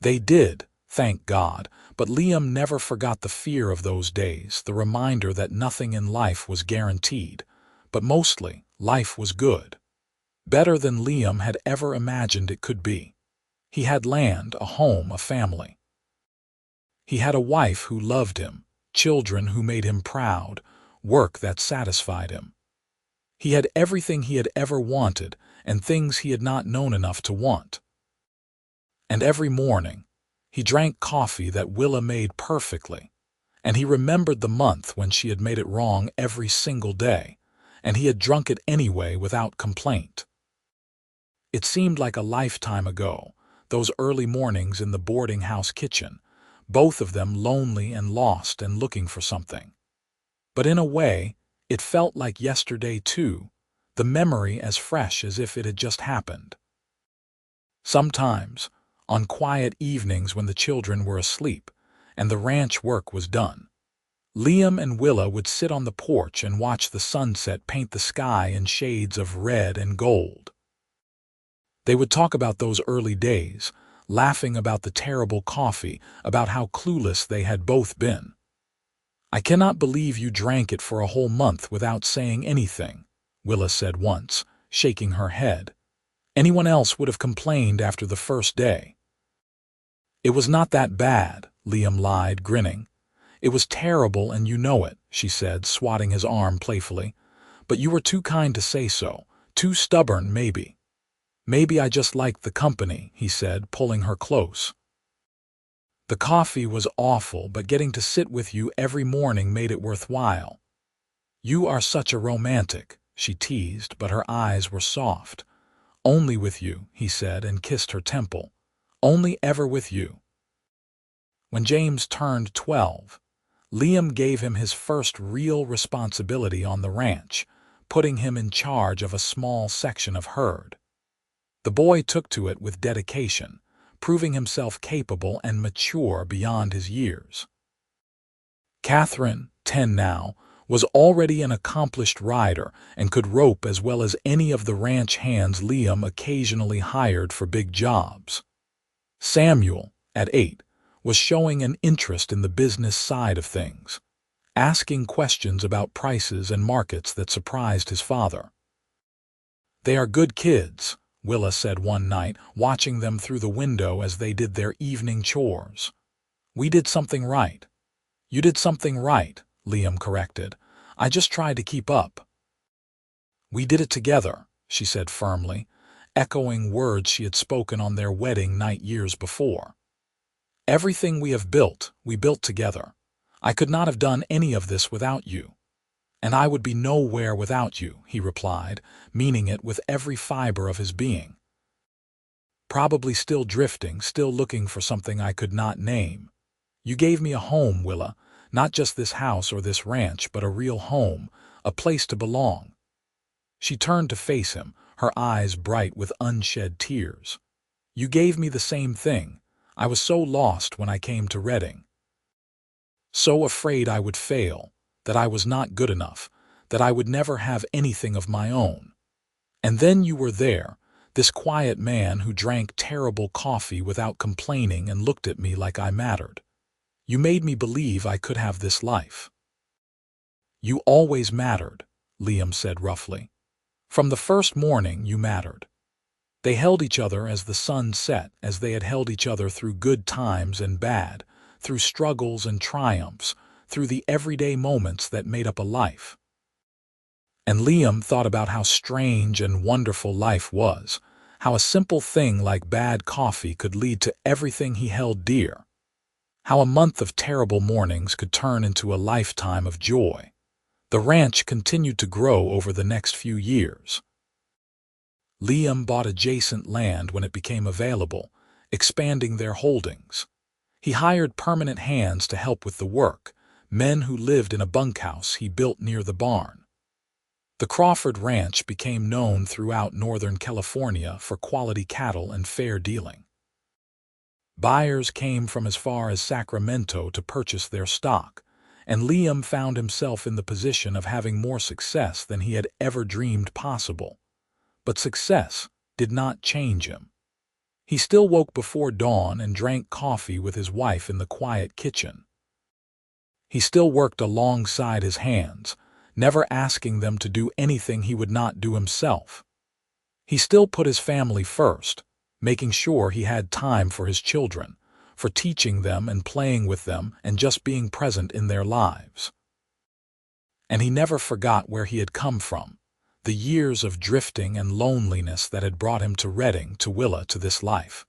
They did, thank God, but Liam never forgot the fear of those days, the reminder that nothing in life was guaranteed, but mostly life was good. Better than Liam had ever imagined it could be. He had land, a home, a family. He had a wife who loved him, children who made him proud, work that satisfied him. He had everything he had ever wanted and things he had not known enough to want. And every morning, he drank coffee that Willa made perfectly, and he remembered the month when she had made it wrong every single day, and he had drunk it anyway without complaint. It seemed like a lifetime ago, those early mornings in the boarding house kitchen, both of them lonely and lost and looking for something. But in a way, it felt like yesterday too, the memory as fresh as if it had just happened. Sometimes, on quiet evenings when the children were asleep and the ranch work was done, Liam and Willa would sit on the porch and watch the sunset paint the sky in shades of red and gold. They would talk about those early days, laughing about the terrible coffee, about how clueless they had both been. "I cannot believe you drank it for a whole month without saying anything," Willa said once, shaking her head. "Anyone else would have complained after the first day." "It was not that bad," Liam lied, grinning. "It was terrible and you know it," she said, swatting his arm playfully. "But you were too kind to say so, too stubborn maybe." "Maybe I just liked the company," he said, pulling her close. "The coffee was awful, but getting to sit with you every morning made it worthwhile." "You are such a romantic," she teased, but her eyes were soft. "Only with you," he said and kissed her temple. "Only ever with you." When James turned 12, Liam gave him his first real responsibility on the ranch, putting him in charge of a small section of herd. The boy took to it with dedication, proving himself capable and mature beyond his years. Catherine, 10 now, was already an accomplished rider and could rope as well as any of the ranch hands Liam occasionally hired for big jobs. Samuel, at 8, was showing an interest in the business side of things, asking questions about prices and markets that surprised his father. "They are good kids," Willa said one night, watching them through the window as they did their evening chores. "We did something right." "You did something right," Liam corrected. "I just tried to keep up." "We did it together," she said firmly, echoing words she had spoken on their wedding night years before. "Everything we have built, we built together. I could not have done any of this without you." "And I would be nowhere without you," he replied, meaning it with every fiber of his being. "Probably still drifting, still looking for something I could not name. You gave me a home, Willa, not just this house or this ranch, but a real home, a place to belong." She turned to face him, her eyes bright with unshed tears. "You gave me the same thing. I was so lost when I came to Redding. So afraid I would fail, that I was not good enough, that I would never have anything of my own. And then you were there, this quiet man who drank terrible coffee without complaining and looked at me like I mattered. You made me believe I could have this life." "You always mattered," Liam said roughly. "From the first morning you mattered." They held each other as the sun set, as they had held each other through good times and bad, through struggles and triumphs, through the everyday moments that made up a life. And Liam thought about how strange and wonderful life was, how a simple thing like bad coffee could lead to everything he held dear, how a month of terrible mornings could turn into a lifetime of joy. The ranch continued to grow over the next few years. Liam bought adjacent land when it became available, expanding their holdings. He hired permanent hands to help with the work, men who lived in a bunkhouse he built near the barn. The Crawford Ranch became known throughout Northern California for quality cattle and fair dealing. Buyers came from as far as Sacramento to purchase their stock, and Liam found himself in the position of having more success than he had ever dreamed possible. But success did not change him. He still woke before dawn and drank coffee with his wife in the quiet kitchen. He still worked alongside his hands, never asking them to do anything he would not do himself. He still put his family first, making sure he had time for his children, for teaching them and playing with them and just being present in their lives. And he never forgot where he had come from, the years of drifting and loneliness that had brought him to Redding, to Willa, to this life.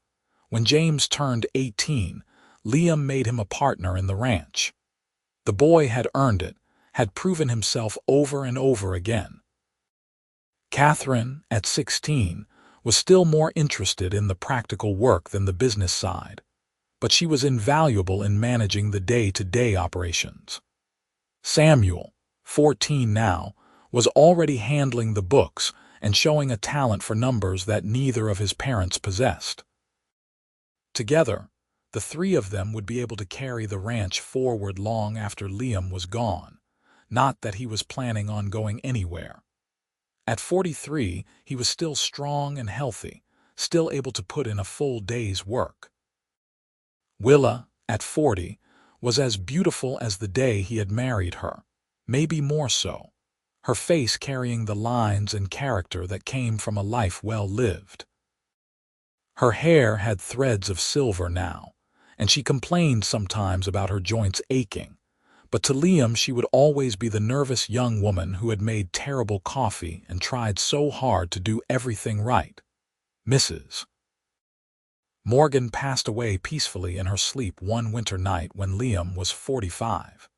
When James turned 18, Liam made him a partner in the ranch. The boy had earned it, had proven himself over and over again. Catherine, at 16, was still more interested in the practical work than the business side, but she was invaluable in managing the day-to-day operations. Samuel, 14 now, was already handling the books and showing a talent for numbers that neither of his parents possessed. Together, the three of them would be able to carry the ranch forward long after Liam was gone, not that he was planning on going anywhere. At 43, he was still strong and healthy, still able to put in a full day's work. Willa, at 40, was as beautiful as the day he had married her, maybe more so, her face carrying the lines and character that came from a life well lived. Her hair had threads of silver now, and she complained sometimes about her joints aching, but to Liam she would always be the nervous young woman who had made terrible coffee and tried so hard to do everything right. Mrs. Morgan passed away peacefully in her sleep one winter night when Liam was 45.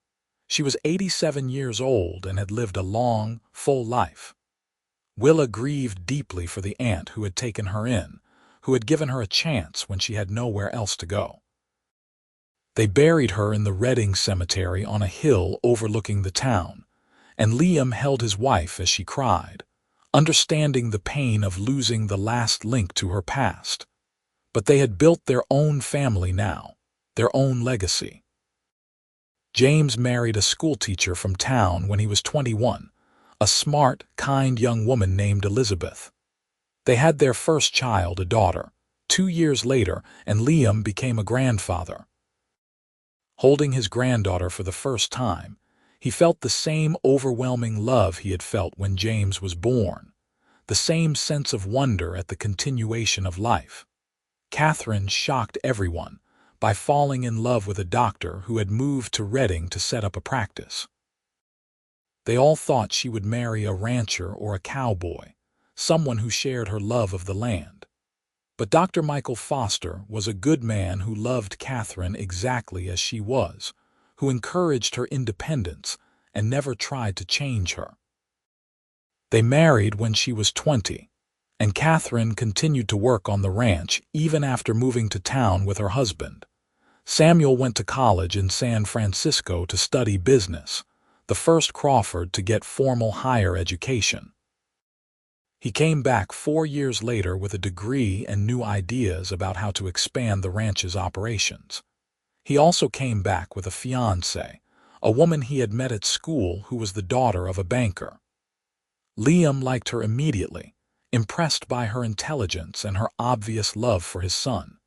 She was 87 years old and had lived a long, full life. Willa grieved deeply for the aunt who had taken her in, who had given her a chance when she had nowhere else to go. They buried her in the Redding Cemetery on a hill overlooking the town, and Liam held his wife as she cried, understanding the pain of losing the last link to her past. But they had built their own family now, their own legacy. James married a schoolteacher from town when he was 21, a smart, kind young woman named Elizabeth. They had their first child, a daughter, 2 years later, and Liam became a grandfather. Holding his granddaughter for the first time, he felt the same overwhelming love he had felt when James was born, the same sense of wonder at the continuation of life. Catherine shocked everyone by falling in love with a doctor who had moved to Redding to set up a practice. They all thought she would marry a rancher or a cowboy, someone who shared her love of the land. But Dr. Michael Foster was a good man who loved Catherine exactly as she was, who encouraged her independence and never tried to change her. They married when she was 20, and Catherine continued to work on the ranch even after moving to town with her husband. Samuel went to college in San Francisco to study business, the first Crawford to get formal higher education. He came back 4 years later with a degree and new ideas about how to expand the ranch's operations. He also came back with a fiancée, a woman he had met at school who was the daughter of a banker. Liam liked her immediately, impressed by her intelligence and her obvious love for his son.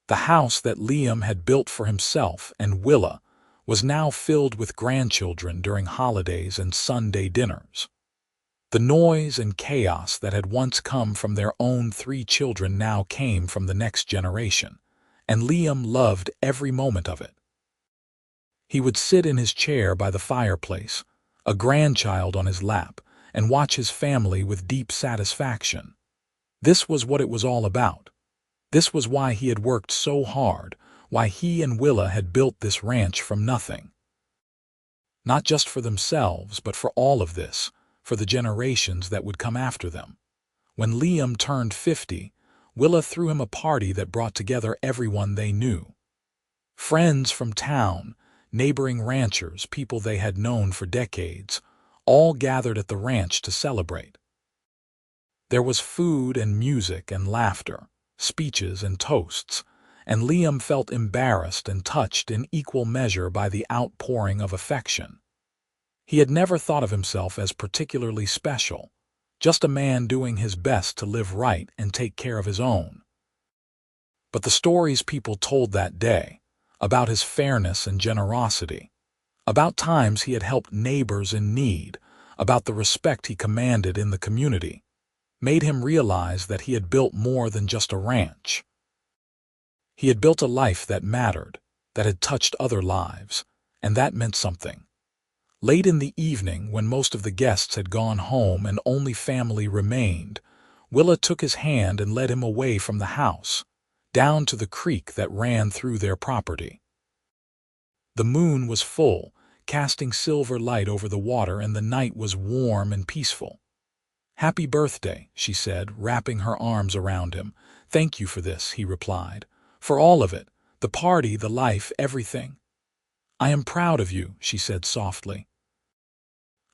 The house that Liam had built for himself and Willa was now filled with grandchildren during holidays and Sunday dinners. The noise and chaos that had once come from their own 3 children now came from the next generation, and Liam loved every moment of it. He would sit in his chair by the fireplace, a grandchild on his lap, and watch his family with deep satisfaction. This was what it was all about. This was why he had worked so hard, why he and Willa had built this ranch from nothing. Not just for themselves, but for all of this, for the generations that would come after them. When Liam turned 50, Willa threw him a party that brought together everyone they knew. Friends from town, neighboring ranchers, people they had known for decades, all gathered at the ranch to celebrate. There was food and music and laughter, speeches and toasts, and Liam felt embarrassed and touched in equal measure by the outpouring of affection. He had never thought of himself as particularly special, just a man doing his best to live right and take care of his own. But the stories people told that day, about his fairness and generosity, about times he had helped neighbors in need, about the respect he commanded in the community, made him realize that he had built more than just a ranch. He had built a life that mattered, that had touched other lives, and that meant something. Late in the evening, when most of the guests had gone home and only family remained, Willa took his hand and led him away from the house, down to the creek that ran through their property. The moon was full, casting silver light over the water, and the night was warm and peaceful. "Happy birthday," she said, wrapping her arms around him. "Thank you for this," he replied. "For all of it, the party, the life, everything." "I am proud of you," she said softly.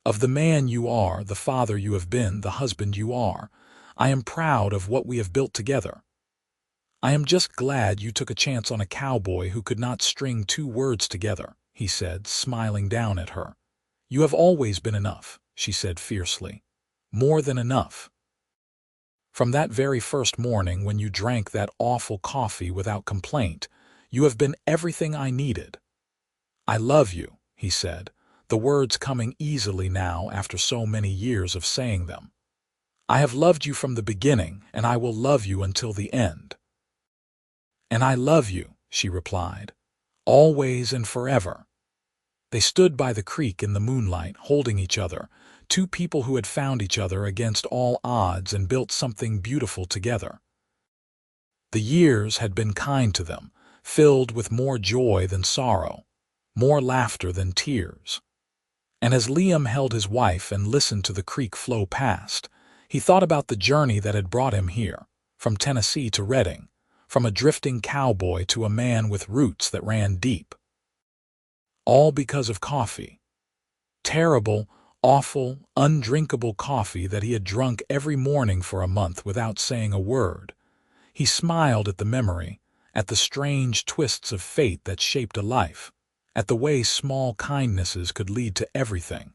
"Of the man you are, the father you have been, the husband you are. I am proud of what we have built together. I am just glad you took a chance on a cowboy who could not string 2 words together," he said, smiling down at her. "You have always been enough," she said fiercely. "More than enough. From that very first morning when you drank that awful coffee without complaint, you have been everything I needed." "I love you," he said, the words coming easily now after so many years of saying them. "I have loved you from the beginning, and I will love you until the end." "And I love you," she replied, "always and forever." They stood by the creek in the moonlight, holding each other, 2 people who had found each other against all odds and built something beautiful together. The years had been kind to them, filled with more joy than sorrow, more laughter than tears. And as Liam held his wife and listened to the creek flow past, he thought about the journey that had brought him here, from Tennessee to Reading, from a drifting cowboy to a man with roots that ran deep. All because of coffee. Terrible, awful, undrinkable coffee that he had drunk every morning for a month without saying a word. He smiled at the memory, at the strange twists of fate that shaped a life, at the way small kindnesses could lead to everything.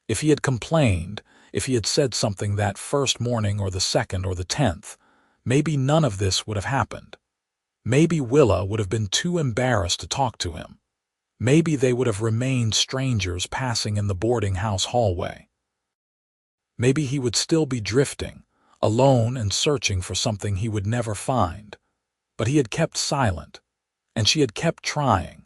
If he had complained, if he had said something that first morning or the second or the 10th, maybe none of this would have happened. Maybe Willa would have been too embarrassed to talk to him. Maybe they would have remained strangers passing in the boarding house hallway. Maybe he would still be drifting, alone and searching for something he would never find. But he had kept silent, and she had kept trying.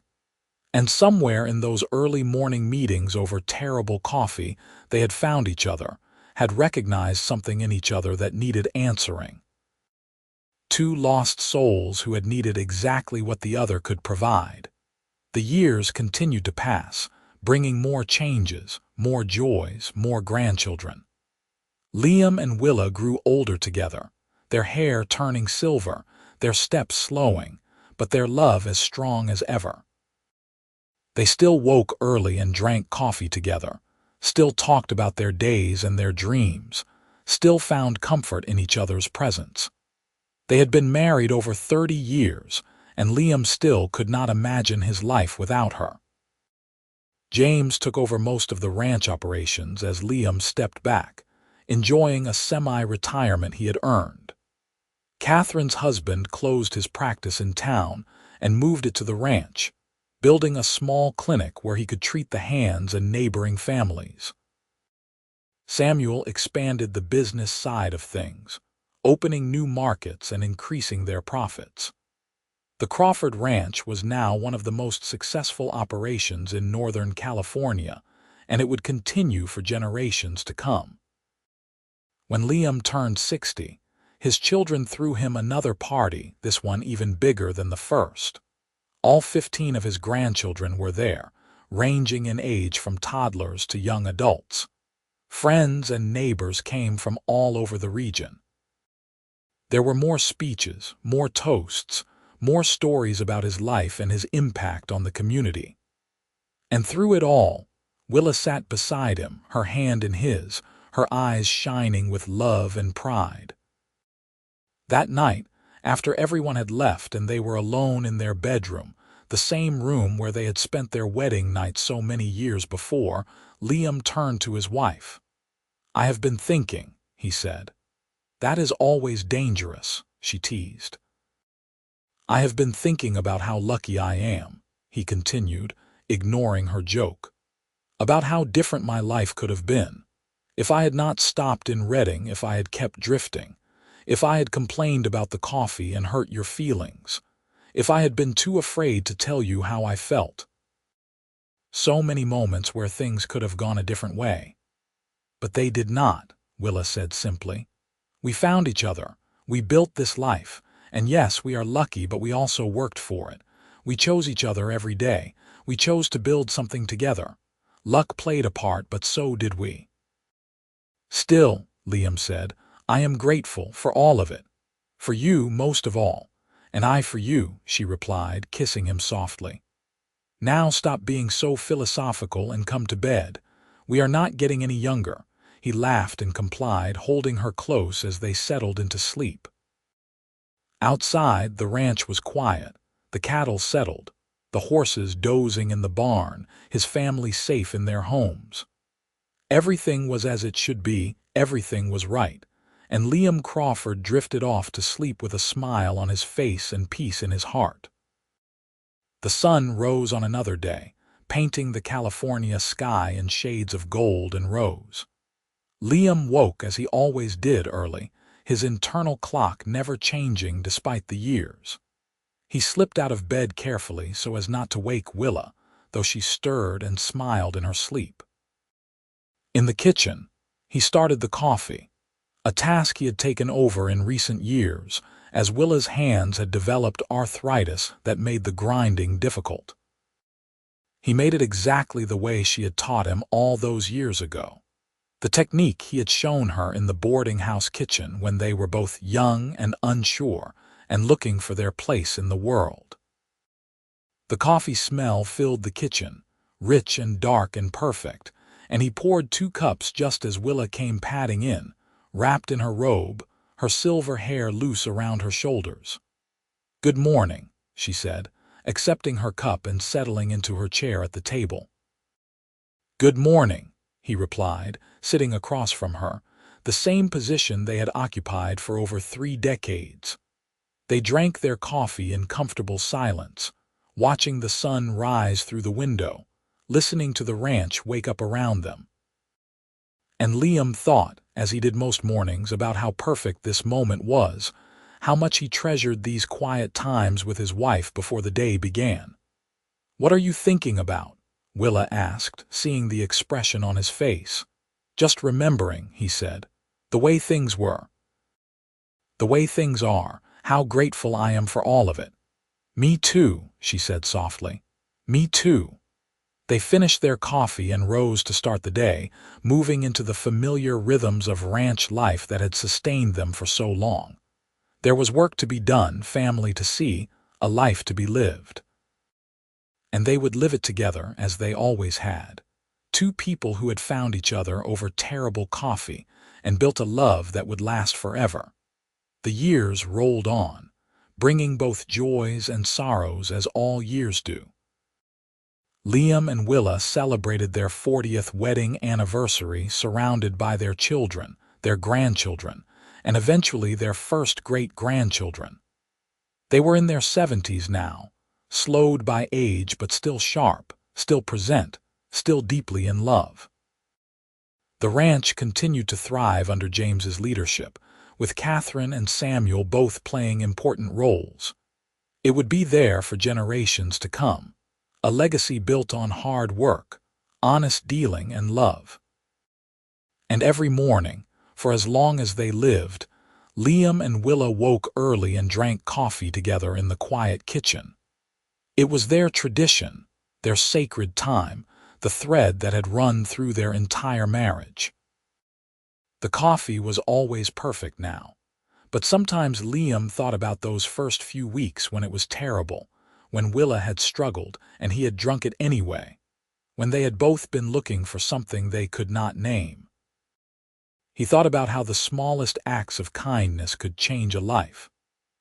And somewhere in those early morning meetings over terrible coffee, they had found each other, had recognized something in each other that needed answering. Two lost souls who had needed exactly what the other could provide. The years continued to pass, bringing more changes, more joys, more grandchildren. Liam and Willa grew older together, their hair turning silver, their steps slowing, but their love as strong as ever. They still woke early and drank coffee together, still talked about their days and their dreams, still found comfort in each other's presence. They had been married over 30 years, and Liam still could not imagine his life without her. James took over most of the ranch operations as Liam stepped back, enjoying a semi-retirement he had earned. Catherine's husband closed his practice in town and moved it to the ranch, building a small clinic where he could treat the hands and neighboring families. Samuel expanded the business side of things, opening new markets and increasing their profits. The Crawford Ranch was now one of the most successful operations in Northern California, and it would continue for generations to come. When Liam turned 60, his children threw him another party, this one even bigger than the first. All 15 of his grandchildren were there, ranging in age from toddlers to young adults. Friends and neighbors came from all over the region. There were more speeches, more toasts, more stories about his life and his impact on the community. And through it all, Willa sat beside him, her hand in his, her eyes shining with love and pride. That night, after everyone had left and they were alone in their bedroom, the same room where they had spent their wedding night so many years before, Liam turned to his wife. "I have been thinking," he said. "That is always dangerous," she teased. "I have been thinking about how lucky I am," he continued, ignoring her joke. "About how different my life could have been. If I had not stopped in Reading, if I had kept drifting, if I had complained about the coffee and hurt your feelings, if I had been too afraid to tell you how I felt. So many moments where things could have gone a different way. But they did not," Willa said simply. "We found each other. We built this life. And yes, we are lucky, but we also worked for it. We chose each other every day. We chose to build something together. Luck played a part, but so did we." "Still," Liam said, "I am grateful for all of it. For you most of all. And I for you," she replied, kissing him softly. "Now stop being so philosophical and come to bed. We are not getting any younger." He laughed and complied, holding her close as they settled into sleep. Outside, the ranch was quiet, the cattle settled, the horses dozing in the barn, his family safe in their homes. Everything was as it should be, everything was right, and Liam Crawford drifted off to sleep with a smile on his face and peace in his heart. The sun rose on another day, painting the California sky in shades of gold and rose. Liam woke as he always did early, his internal clock never changing despite the years. He slipped out of bed carefully so as not to wake Willa, though she stirred and smiled in her sleep. In the kitchen, he started the coffee, a task he had taken over in recent years, as Willa's hands had developed arthritis that made the grinding difficult. He made it exactly the way she had taught him all those years ago. The technique he had shown her in the boarding house kitchen when they were both young and unsure and looking for their place in the world. The coffee smell filled the kitchen, rich and dark and perfect, and he poured 2 cups just as Willa came padding in, wrapped in her robe, her silver hair loose around her shoulders. "Good morning," she said, accepting her cup and settling into her chair at the table. "Good morning," he replied, sitting across from her, the same position they had occupied for over 3 decades. They drank their coffee in comfortable silence, watching the sun rise through the window, listening to the ranch wake up around them. And Liam thought, as he did most mornings, about how perfect this moment was, how much he treasured these quiet times with his wife before the day began. "What are you thinking about?" Willa asked, seeing the expression on his face. "Just remembering," he said, "the way things were. The way things are, how grateful I am for all of it." "Me too," she said softly. "Me too." They finished their coffee and rose to start the day, moving into the familiar rhythms of ranch life that had sustained them for so long. There was work to be done, family to see, a life to be lived. And they would live it together as they always had. 2 people who had found each other over terrible coffee and built a love that would last forever. The years rolled on, bringing both joys and sorrows as all years do. Liam and Willa celebrated their 40th wedding anniversary surrounded by their children, their grandchildren, and eventually their first great-grandchildren. They were in their 70s now, slowed by age but still sharp, still present, still deeply in love. The ranch continued to thrive under James's leadership, with Catherine and Samuel both playing important roles. It would be there for generations to come, a legacy built on hard work, honest dealing, and love. And every morning, for as long as they lived, Liam and Willa woke early and drank coffee together in the quiet kitchen. It was their tradition, their sacred time, the thread that had run through their entire marriage. The coffee was always perfect now, but sometimes Liam thought about those first few weeks when it was terrible, when Willa had struggled and he had drunk it anyway, when they had both been looking for something they could not name. He thought about how the smallest acts of kindness could change a life,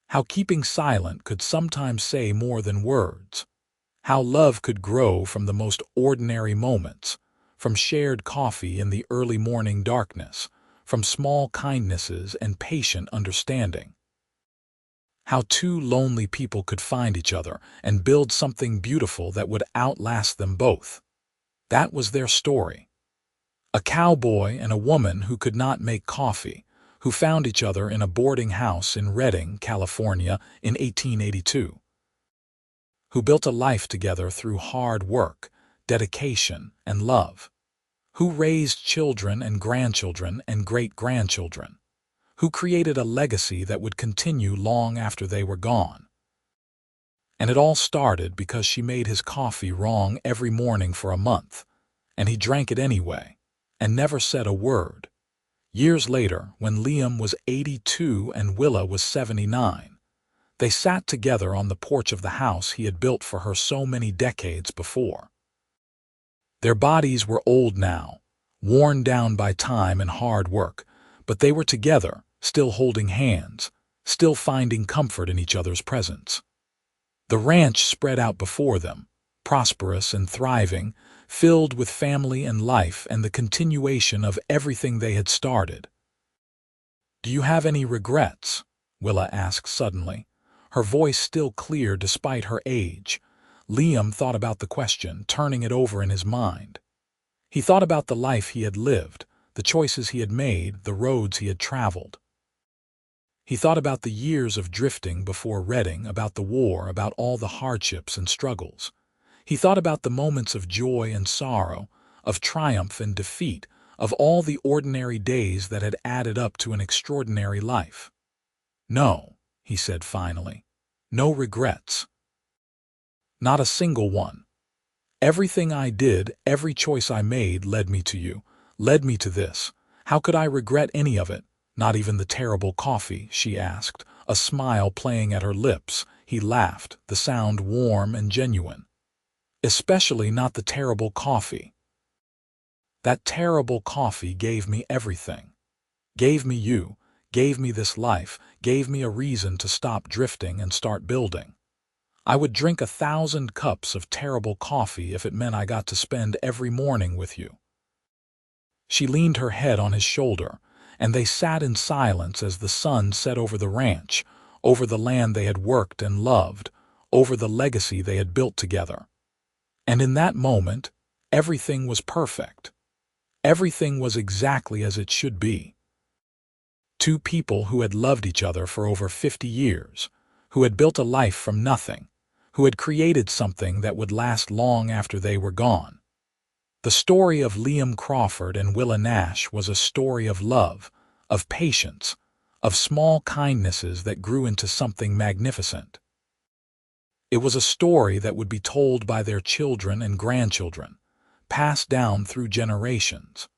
how keeping silent could sometimes say more than words, how love could grow from the most ordinary moments, from shared coffee in the early morning darkness, from small kindnesses and patient understanding. How 2 lonely people could find each other and build something beautiful that would outlast them both. That was their story. A cowboy and a woman who could not make coffee, who found each other in a boarding house in Redding, California in 1882. Who built a life together through hard work, dedication, and love. Who raised children and grandchildren and great-grandchildren. Who created a legacy that would continue long after they were gone. And it all started because she made his coffee wrong every morning for a month, and he drank it anyway, and never said a word. Years later, when Liam was 82 and Willa was 79, they sat together on the porch of the house he had built for her so many decades before. Their bodies were old now, worn down by time and hard work, but they were together, still holding hands, still finding comfort in each other's presence. The ranch spread out before them, prosperous and thriving, filled with family and life and the continuation of everything they had started. "Do you have any regrets?" Willa asked suddenly, her voice still clear despite her age. Liam thought about the question, turning it over in his mind. He thought about the life he had lived, the choices he had made, the roads he had traveled. He thought about the years of drifting before Redding, about the war, about all the hardships and struggles. He thought about the moments of joy and sorrow, of triumph and defeat, of all the ordinary days that had added up to an extraordinary life. "No," he said finally. "No regrets. Not a single one." Everything I did, every choice I made led me to you, led me to this. How could I regret any of it? Not even the terrible coffee, she asked, a smile playing at her lips. He laughed, the sound warm and genuine. Especially not the terrible coffee. That terrible coffee gave me everything. Gave me you, gave me this life, gave me a reason to stop drifting and start building. I would drink 1,000 cups of terrible coffee if it meant I got to spend every morning with you. She leaned her head on his shoulder, and they sat in silence as the sun set over the ranch, over the land they had worked and loved, over the legacy they had built together. And in that moment, everything was perfect. Everything was exactly as it should be. Two people who had loved each other for over 50 years, who had built a life from nothing, who had created something that would last long after they were gone. The story of Liam Crawford and Willa Nash was a story of love, of patience, of small kindnesses that grew into something magnificent. It was a story that would be told by their children and grandchildren, passed down through generations.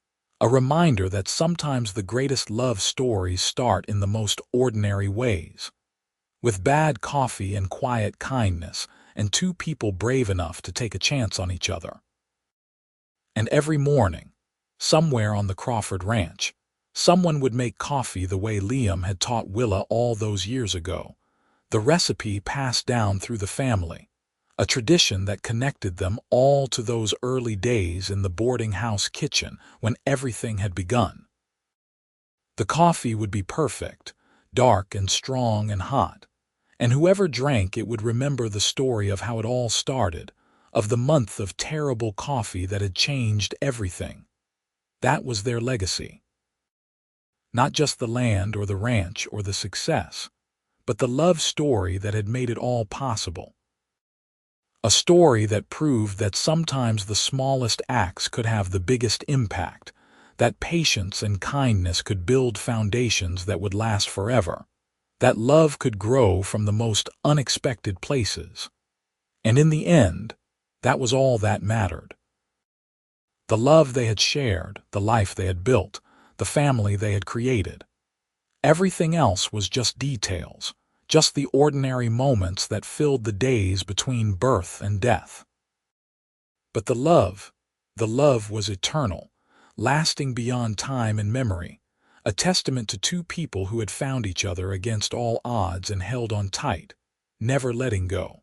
A reminder that sometimes the greatest love stories start in the most ordinary ways, with bad coffee and quiet kindness, and two people brave enough to take a chance on each other. And every morning, somewhere on the Crawford Ranch, someone would make coffee the way Liam had taught Willa all those years ago, the recipe passed down through the family, a tradition that connected them all to those early days in the boarding house kitchen when everything had begun. The coffee would be perfect, dark and strong and hot, and whoever drank it would remember the story of how it all started, of the month of terrible coffee that had changed everything. That was their legacy. Not just the land or the ranch or the success, but the love story that had made it all possible. A story that proved that sometimes the smallest acts could have the biggest impact, that patience and kindness could build foundations that would last forever, that love could grow from the most unexpected places. And in the end, that was all that mattered. The love they had shared, the life they had built, the family they had created. Everything else was just details, just the ordinary moments that filled the days between birth and death. But the love was eternal, lasting beyond time and memory, a testament to two people who had found each other against all odds and held on tight, never letting go.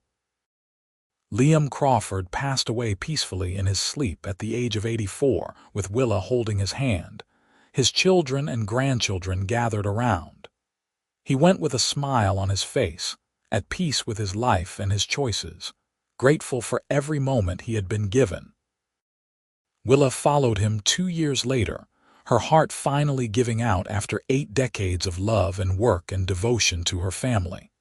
Liam Crawford passed away peacefully in his sleep at the age of 84, with Willa holding his hand. His children and grandchildren gathered around. He went with a smile on his face, at peace with his life and his choices, grateful for every moment he had been given. Willa followed him 2 years later, her heart finally giving out after 8 decades of love and work and devotion to her family.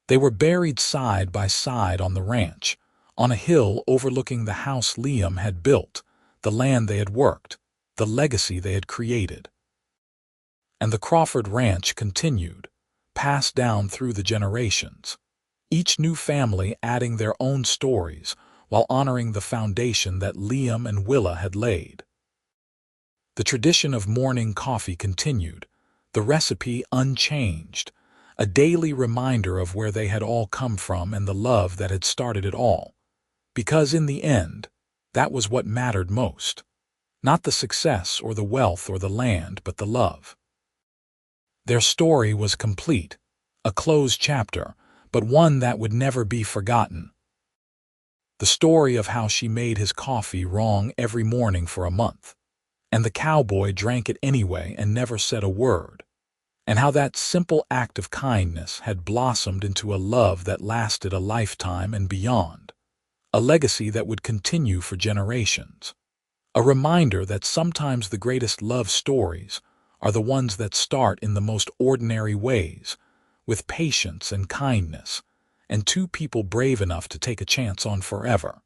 They were buried side by side on the ranch, on a hill overlooking the house Liam had built, the land they had worked, the legacy they had created. And the Crawford Ranch continued, passed down through the generations, each new family adding their own stories while honoring the foundation that Liam and Willa had laid. The tradition of morning coffee continued, the recipe unchanged, a daily reminder of where they had all come from and the love that had started it all. Because in the end, that was what mattered most. Not the success or the wealth or the land, but the love. Their story was complete, a closed chapter, but one that would never be forgotten. The story of how she made his coffee wrong every morning for a month, and the cowboy drank it anyway and never said a word, and how that simple act of kindness had blossomed into a love that lasted a lifetime and beyond, a legacy that would continue for generations. A reminder that sometimes the greatest love stories are the ones that start in the most ordinary ways, with patience and kindness, and two people brave enough to take a chance on forever.